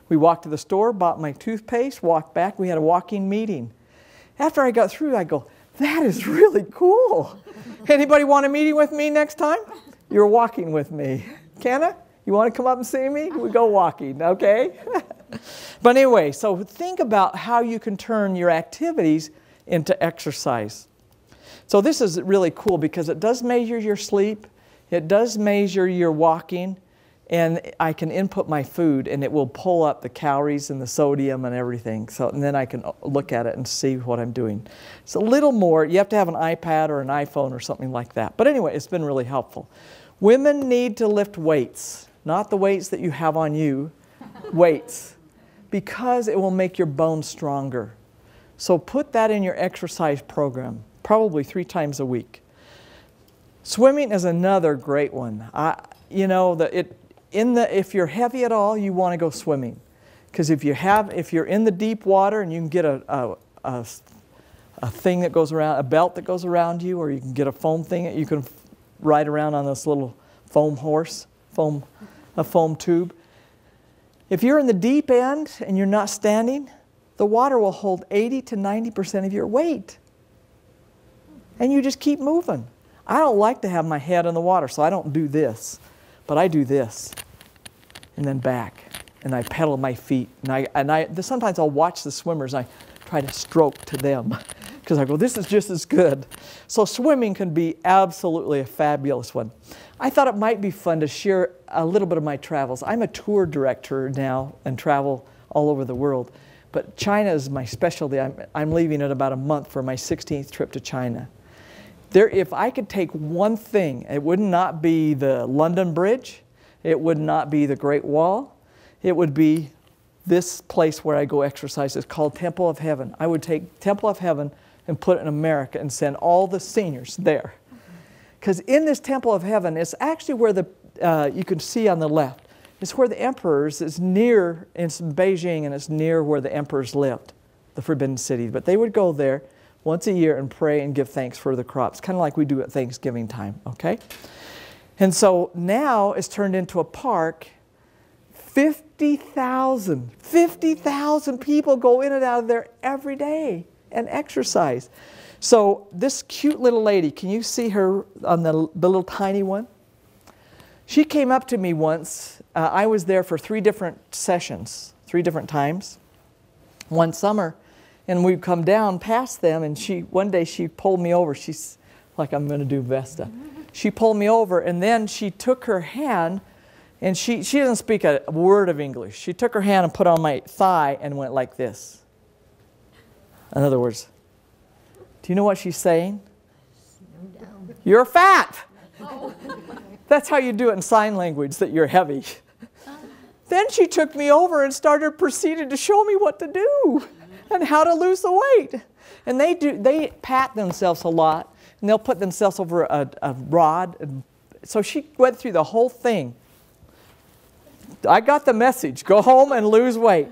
We walked to the store, bought my toothpaste, walked back. We had a walking meeting. After I got through, I go, that is really cool. Anybody want a meeting with me next time? You're walking with me. Kenna, you want to come up and see me? We go walking, okay? But anyway, so think about how you can turn your activities into exercise. So this is really cool because it does measure your sleep. It does measure your walking. And I can input my food, and it will pull up the calories and the sodium and everything. So, and then I can look at it and see what I'm doing. It's a little more. You have to have an iPad or an iPhone or something like that. But anyway, it's been really helpful. Women need to lift weights, not the weights that you have on you, weights, because it will make your bones stronger. So put that in your exercise program, probably 3 times a week. Swimming is another great one. If you're heavy at all, you want to go swimming, because if you're in the deep water and you can get a thing that goes around, a belt that goes around you, or you can get a foam thing that you can ride around on this little foam horse, a foam tube. If you're in the deep end and you're not standing, the water will hold 80 to 90% of your weight, and you just keep moving. I don't like to have my head in the water, so I don't do this, but I do this. And then back, and I pedal my feet, and sometimes I'll watch the swimmers, and I try to stroke to them, because I go, this is just as good. So swimming can be absolutely a fabulous one. I thought it might be fun to share a little bit of my travels. I'm a tour director now and travel all over the world, but China is my specialty. I'm leaving in about a month for my 16th trip to China. If I could take one thing, it would not be the London Bridge. It would not be the Great Wall. It would be this place where I go exercise. It's called Temple of Heaven. I would take Temple of Heaven and put it in America and send all the seniors there. Because in this Temple of Heaven, it's actually where you can see on the left, it's where the emperors, it's near, it's in Beijing, and it's near where the emperors lived, the Forbidden City. But they would go there once a year and pray and give thanks for the crops, kind of like we do at Thanksgiving time, okay? And so now it's turned into a park. 50,000 people go in and out of there every day and exercise. So this cute little lady, can you see her on the little tiny one? She came up to me once. I was there for 3 different sessions, 3 different times, one summer. And we'd come down past them, and one day she pulled me over. She's like, I'm going to do Vesta. She pulled me over, and then she took her hand, and she doesn't speak a word of English. She took her hand and put on my thigh and went like this. In other words, do you know what she's saying? You're fat. Oh. That's how you do it in sign language, that you're heavy. Then she took me over and proceeded to show me what to do and how to lose the weight. And they pat themselves a lot, and they'll put themselves over a rod. And so she went through the whole thing. I got the message. Go home and lose weight.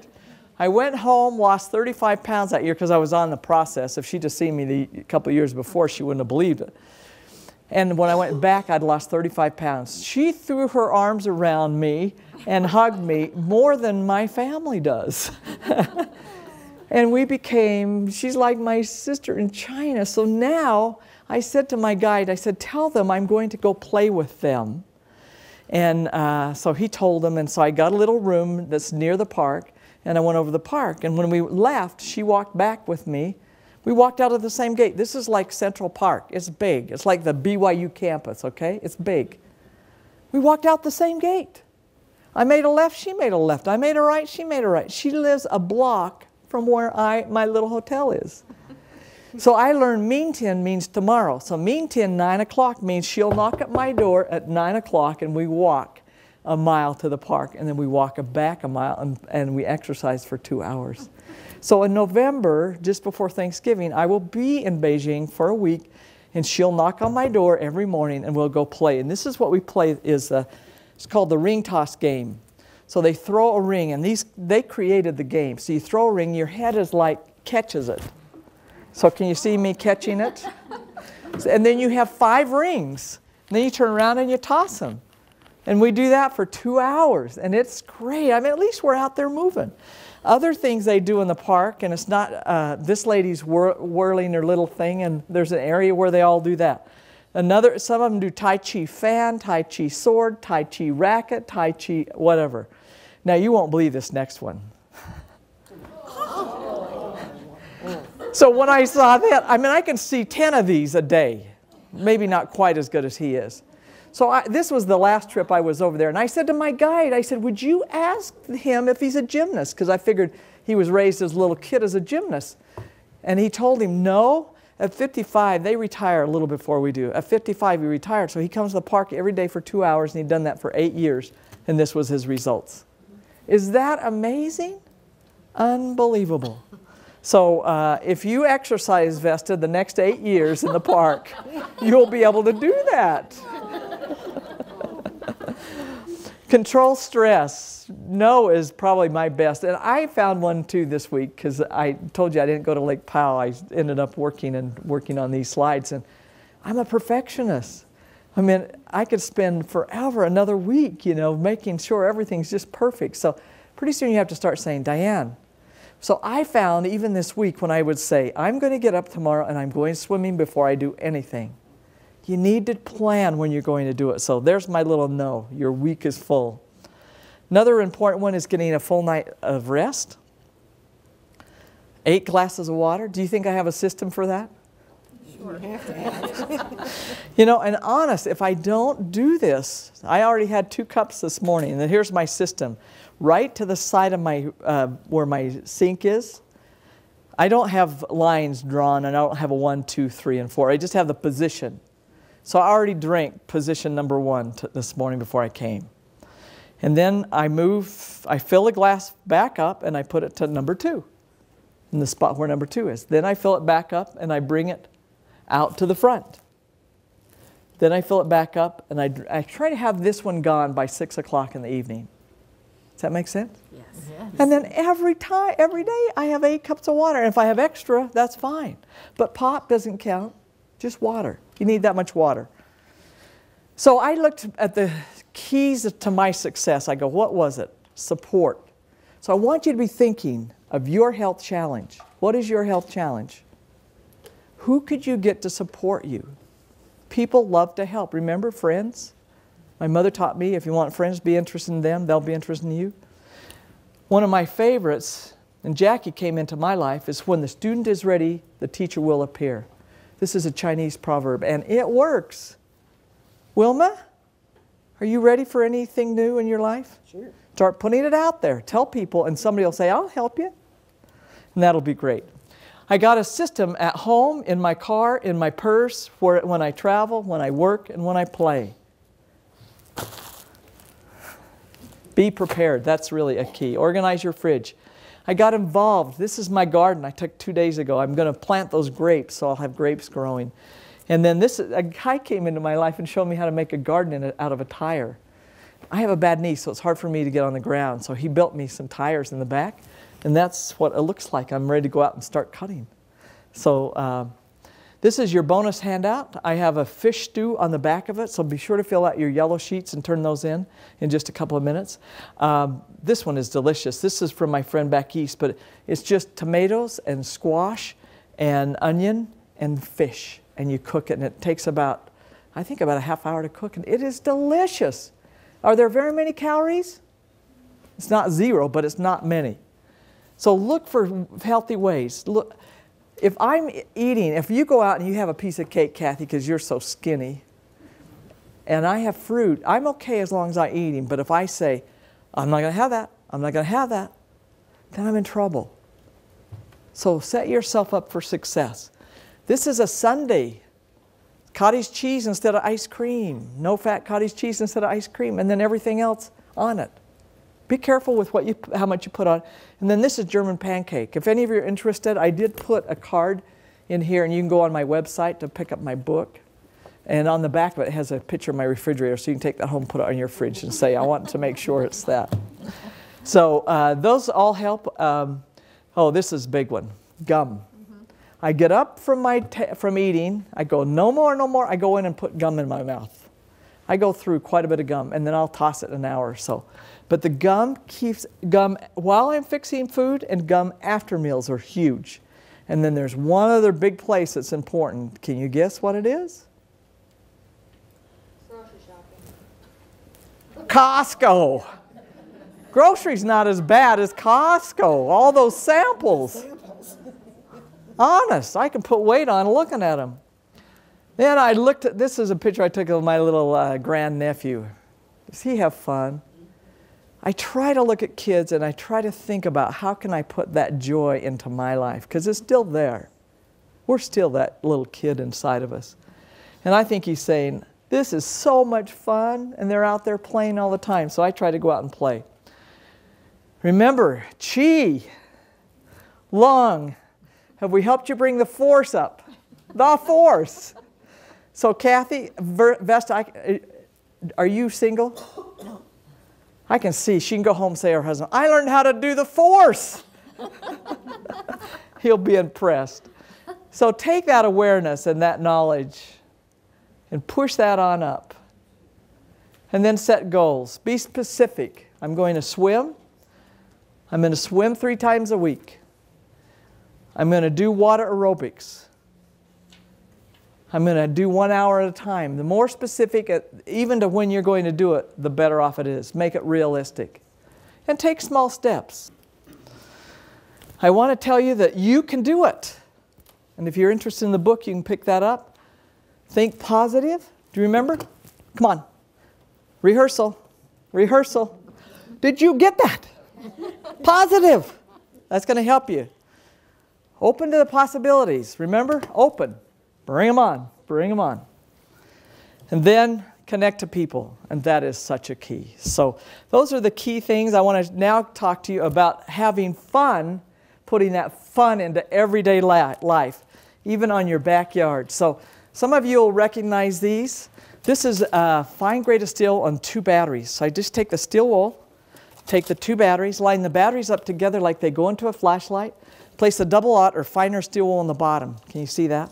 I went home, lost 35 pounds that year because I was on the process. If she'd just seen me a couple of years before, she wouldn't have believed it. And when I went back, I'd lost 35 pounds. She threw her arms around me and hugged me more than my family does. And we became, she's like my sister in China. So now I said to my guide, I said, tell them I'm going to go play with them. And so he told them, and so I got a little room that's near the park, and I went over the park. And when we left, she walked back with me. We walked out of the same gate. This is like Central Park. It's big. It's like the BYU campus, okay? It's big. We walked out the same gate. I made a left, she made a left. I made a right, she made a right. She lives a block from where my little hotel is. So I learned mean 10 means tomorrow. So mean 10, 9 o'clock means she'll knock at my door at 9 o'clock and we walk a mile to the park, and then we walk back a mile, and we exercise for 2 hours. So in November, just before Thanksgiving, I will be in Beijing for a week, and she'll knock on my door every morning and we'll go play. And this is what we play, it's called the ring toss game. So they throw a ring, and they created the game. So you throw a ring, your head is like catches it. So can you see me catching it? And then you have 5 rings. And then you turn around and you toss them. And we do that for 2 hours, and it's great. I mean, at least we're out there moving. Other things they do in the park, and it's not, this lady's whirling her little thing, and there's an area where they all do that. Some of them do Tai Chi fan, Tai Chi sword, Tai Chi racket, Tai Chi whatever. Now, you won't believe this next one. So when I saw that, I mean, I can see 10 of these a day. Maybe not quite as good as he is. So this was the last trip I was over there. And I said to my guide, I said, would you ask him if he's a gymnast? Because I figured he was raised as a little kid as a gymnast. And he told him, no. At 55, they retire a little before we do. At 55, he retired. So he comes to the park every day for 2 hours, and he'd done that for 8 years. And this was his results. Is that amazing? Unbelievable. So if you exercise, Vesta, the next 8 years in the park, you'll be able to do that. Control stress. No is probably my best. And I found one too this week, because I told you I didn't go to Lake Powell. I ended up working on these slides. And I'm a perfectionist. I mean, I could spend forever, another week, making sure everything's just perfect. So pretty soon you have to start saying, Diane. So I found even this week when I would say, I'm going to get up tomorrow and I'm going swimming before I do anything. You need to plan when you're going to do it. So there's my little no. Your week is full. Another important one is getting a full night of rest. 8 glasses of water. Do you think I have a system for that? Sure. And honest, if I don't do this, I already had 2 cups this morning, and then here's my system. Right to the side of my, where my sink is, I don't have lines drawn, and I don't have a 1, 2, 3, and 4. I just have the position. So I already drank position number 1 this morning before I came. And then I fill the glass back up and I put it to number 2, in the spot where number 2 is. Then I fill it back up and I bring it out to the front. Then I fill it back up and I try to have this one gone by 6 o'clock in the evening. Does that make sense? Yes. Yes. And then every day I have 8 cups of water. And if I have extra, that's fine. But pop doesn't count, just water. You need that much water. So I looked at the keys to my success. I go, what was it? Support. So I want you to be thinking of your health challenge. What is your health challenge? Who could you get to support you? People love to help. Remember, friends? My mother taught me, if you want friends, be interested in them, they'll be interested in you. One of my favorites, and Jackie came into my life, is when the student is ready, the teacher will appear. This is a Chinese proverb, and it works. Wilma, are you ready for anything new in your life? Sure. Start putting it out there. Tell people, and somebody will say, I'll help you. And that'll be great. I got a system at home, in my car, in my purse, when I travel, when I work, and when I play. Be prepared. That's really a key. Organize your fridge. I got involved. This is my garden I took 2 days ago. I'm going to plant those grapes, so I'll have grapes growing. And then a guy came into my life and showed me how to make a garden out of a tire. I have a bad knee, so it's hard for me to get on the ground. So he built me some tires in the back, and that's what it looks like. I'm ready to go out and start cutting. So this is your bonus handout. I have a fish stew on the back of it, so be sure to fill out your yellow sheets and turn those in just a couple of minutes. This one is delicious. This is from my friend back east, but it's just tomatoes and squash and onion and fish, and you cook it, and it takes about, I think, about a half hour to cook, and it is delicious. Are there very many calories? It's not zero, but it's not many. So look for healthy ways. Look, if I'm eating, if you go out and you have a piece of cake, Kathy, because you're so skinny, and I have fruit, I'm okay as long as I'm eating. But if I say, I'm not going to have that, I'm not going to have that, then I'm in trouble. So set yourself up for success. This is a sundae. Cottage cheese instead of ice cream. No-fat cottage cheese instead of ice cream. And then everything else on it. Be careful with how much you put on. And then this is German pancake. If any of you are interested, I did put a card in here, and you can go on my website to pick up my book. And on the back of it, it has a picture of my refrigerator, so you can take that home and put it on your fridge and say, I want to make sure it's that. So those all help. Oh, this is a big one. Gum. I get up from eating, I go, no more, no more. I go in and put gum in my mouth. I go through quite a bit of gum, and then I'll toss it an hour or so. But the gum keeps, gum while I'm fixing food and gum after meals are huge. And then there's one other big place that's important. Can you guess what it is? Grocery shopping. Costco. Grocery's not as bad as Costco. All those samples. Honest, I can put weight on looking at them. Then I looked at, this is a picture I took of my little grandnephew. Does he have fun? I try to look at kids and I try to think about how can I put that joy into my life, because it's still there. We're still that little kid inside of us. And I think he's saying, this is so much fun, and they're out there playing all the time, so I try to go out and play. Remember, chi, long. Have we helped you bring the force up? The force. So Kathy, Vesta, are you single? No. I can see. She can go home and say to her husband, I learned how to do the force. He'll be impressed. So take that awareness and that knowledge and push that on up. And then set goals. Be specific. I'm going to swim. I'm going to swim 3 times a week. I'm going to do water aerobics. I'm going to do 1 hour at a time. The more specific, even to when you're going to do it, the better off it is. Make it realistic. And take small steps. I want to tell you that you can do it. And if you're interested in the book, you can pick that up. Think positive. Do you remember? Come on. Rehearsal. Rehearsal. Did you get that? Positive. That's going to help you. Open to the possibilities. Remember? Open. Bring them on. Bring them on. And then connect to people. And that is such a key. So those are the key things. I want to now talk to you about having fun, putting that fun into everyday life, even on your backyard. So some of you will recognize these. This is a fine grade of steel on 2 batteries. So I just take the steel wool, take the 2 batteries, line the batteries up together like they go into a flashlight. Place a double-aught or finer steel wool on the bottom. Can you see that?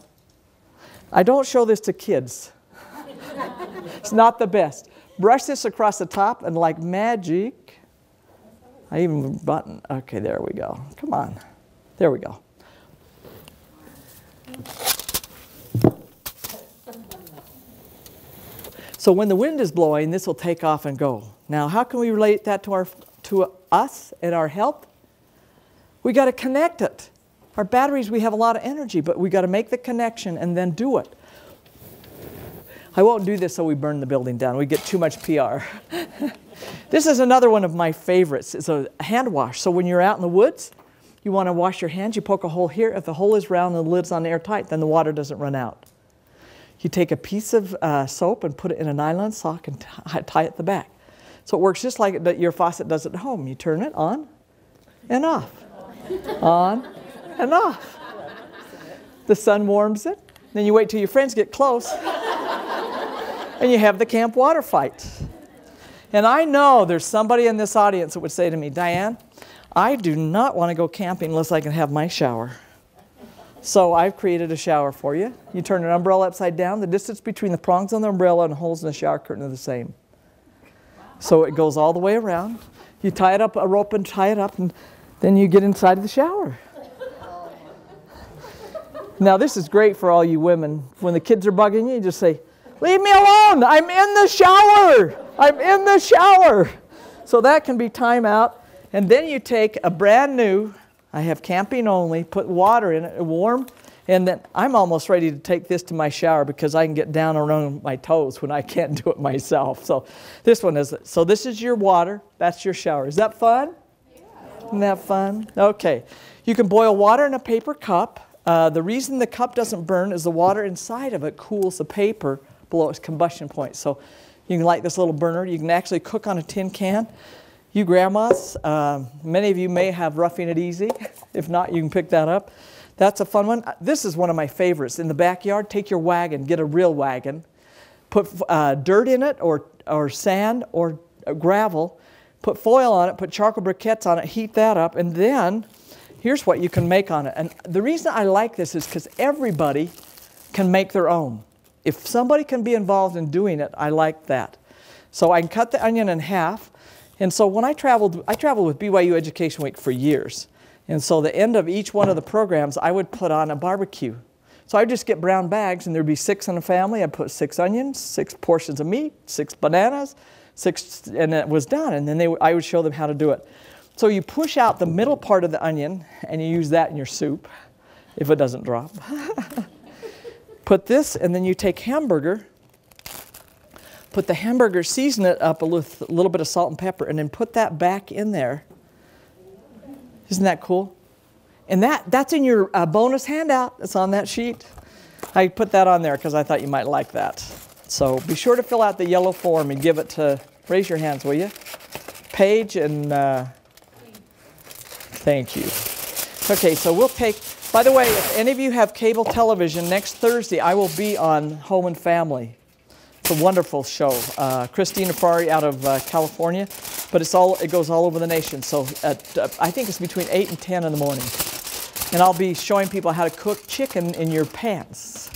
I don't show this to kids. It's not the best. Brush this across the top and like magic. I even button. Okay, there we go. Come on. There we go. So when the wind is blowing, this will take off and go. Now, how can we relate that to us and our health? We got to connect it. Our batteries, we have a lot of energy, but we got to make the connection and then do it. I won't do this so we burn the building down. We get too much PR. This is another one of my favorites. It's a hand wash. So when you're out in the woods, you want to wash your hands, you poke a hole here. If the hole is round and the lid's on airtight, then the water doesn't run out. You take a piece of soap and put it in a nylon sock and tie it at the back. So it works just like your faucet does at home. You turn it on and off. On and off. The sun warms it. Then you wait till your friends get close. And you have the camp water fight. And I know there's somebody in this audience that would say to me, Diane, I do not want to go camping unless I can have my shower. So I've created a shower for you. You turn an umbrella upside down. The distance between the prongs on the umbrella and holes in the shower curtain are the same. So it goes all the way around. You tie it up, a rope, and tie it up, and then you get inside of the shower. Now this is great for all you women. When the kids are bugging you, you just say, leave me alone. I'm in the shower. I'm in the shower. So that can be time out. And then you take a brand new, I have camping only, put water in it, warm, and then I'm almost ready to take this to my shower because I can get down around my toes when I can't do it myself. So this one is, so this is your water, that's your shower. Is that fun? Yeah. Isn't that fun? Okay. You can boil water in a paper cup. The reason the cup doesn't burn is the water inside of it cools the paper below its combustion point. So you can light this little burner. You can actually cook on a tin can. You grandmas, many of you may have Roughing It Easy. If not, you can pick that up. That's a fun one. This is one of my favorites. In the backyard, take your wagon, get a real wagon, put dirt in it or sand or gravel, put foil on it, put charcoal briquettes on it, heat that up, and then here's what you can make on it. And the reason I like this is because everybody can make their own. If somebody can be involved in doing it, I like that. So I can cut the onion in half. And so when I traveled with BYU Education Week for years. And so the end of each one of the programs, I would put on a barbecue. So I'd just get brown bags, and there'd be 6 in a family. I'd put 6 onions, 6 portions of meat, 6 bananas, 6, and it was done. And then I would show them how to do it. So you push out the middle part of the onion, and you use that in your soup, if it doesn't drop. Put this, and then you take hamburger, put the hamburger, season it up with a little bit of salt and pepper, and then put that back in there. Isn't that cool? And that's in your bonus handout. It's on that sheet. I put that on there because I thought you might like that. So be sure to fill out the yellow form and give it to, raise your hands, will you? Paige and, thank you. Okay, so we'll take, by the way, if any of you have cable television, next Thursday I will be on Home and Family. It's a wonderful show. Christina Ferrari out of California, but it goes all over the nation. So I think it's between 8 and 10 in the morning. And I'll be showing people how to cook chicken in your pants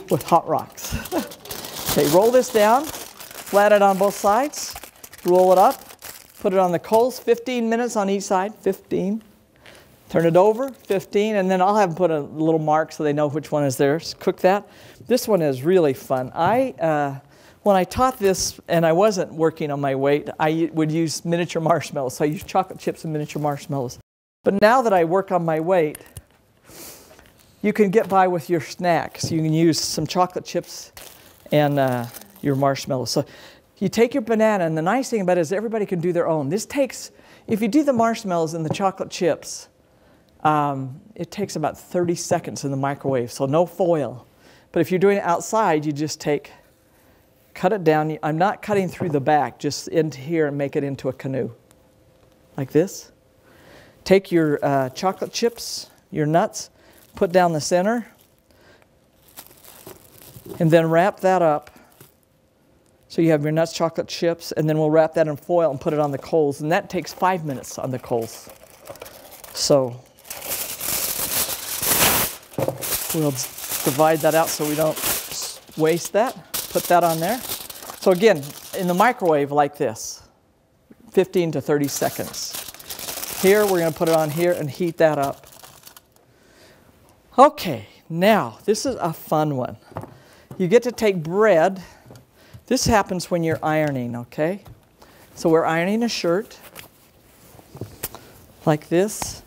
with hot rocks. Okay, roll this down, flat it on both sides, roll it up, put it on the coals, 15 minutes on each side, 15. Turn it over, 15, and then I'll have them put a little mark so they know which one is theirs. Cook that. This one is really fun. When I taught this and I wasn't working on my weight, I would use miniature marshmallows. So I use chocolate chips and miniature marshmallows. But now that I work on my weight, you can get by with your snacks. You can use some chocolate chips and your marshmallows. So you take your banana, and the nice thing about it is everybody can do their own. This takes, if you do the marshmallows and the chocolate chips, it takes about 30 seconds in the microwave, so no foil. But if you're doing it outside, you just cut it down. I'm not cutting through the back, just into here and make it into a canoe. Like this. Take your chocolate chips, your nuts, put down the center, and then wrap that up. So you have your nuts, chocolate chips, and then we'll wrap that in foil and put it on the coals. And that takes 5 minutes on the coals. So we'll divide that out so we don't waste that. Put that on there. So again, in the microwave like this, 15 to 30 seconds. Here, we're going to put it on here and heat that up. Okay, now, this is a fun one. You get to take bread. This happens when you're ironing, okay? So we're ironing a shirt like this.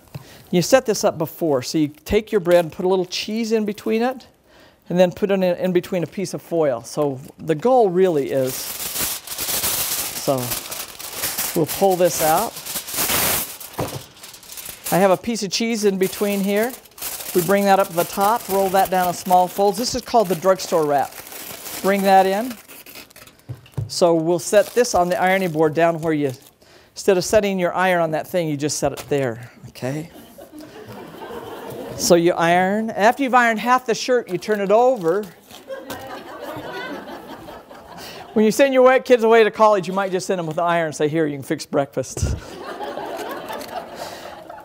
You set this up before, so you take your bread and put a little cheese in between it, and then put it in between a piece of foil. So the goal really is, so we'll pull this out. I have a piece of cheese in between here. We bring that up to the top, roll that down in small folds. This is called the drugstore wrap. Bring that in. So we'll set this on the ironing board down where you, instead of setting your iron on that thing, you just set it there, okay? So you iron. After you've ironed half the shirt, you turn it over. When you send your kids away to college, you might just send them with an iron and say, here, you can fix breakfast.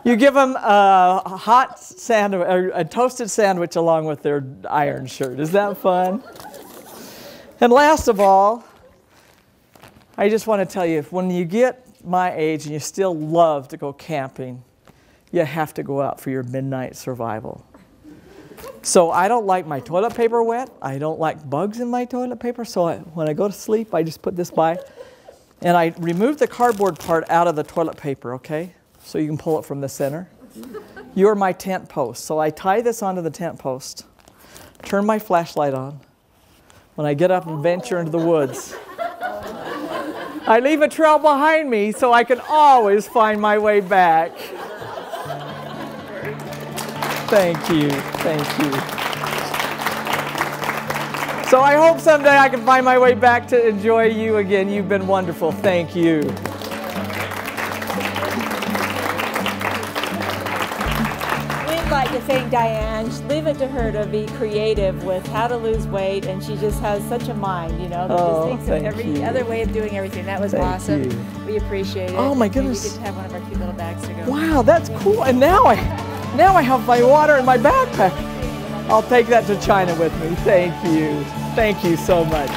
You give them a hot sandwich, or a toasted sandwich along with their iron shirt. Is that fun? And last of all, I just want to tell you, when you get my age and you still love to go camping, you have to go out for your midnight survival. So I don't like my toilet paper wet. I don't like bugs in my toilet paper. So when I go to sleep, I just put this by. And I remove the cardboard part out of the toilet paper, okay? So you can pull it from the center. You're my tent post. So I tie this onto the tent post, turn my flashlight on. When I get up and venture into the woods, I leave a trail behind me so I can always find my way back. Thank you. Thank you. So I hope someday I can find my way back to enjoy you again. You've been wonderful. Thank you. We'd like to thank Diane. Leave it to her to be creative with how to lose weight, and she just has such a mind, you know, that just thinks of every other way of doing everything. That was awesome. We appreciate it. Oh my goodness. We get to have one of our cute little bags to go. Wow, that's cool. And now I have my water in my backpack. I'll take that to China with me. Thank you. Thank you so much.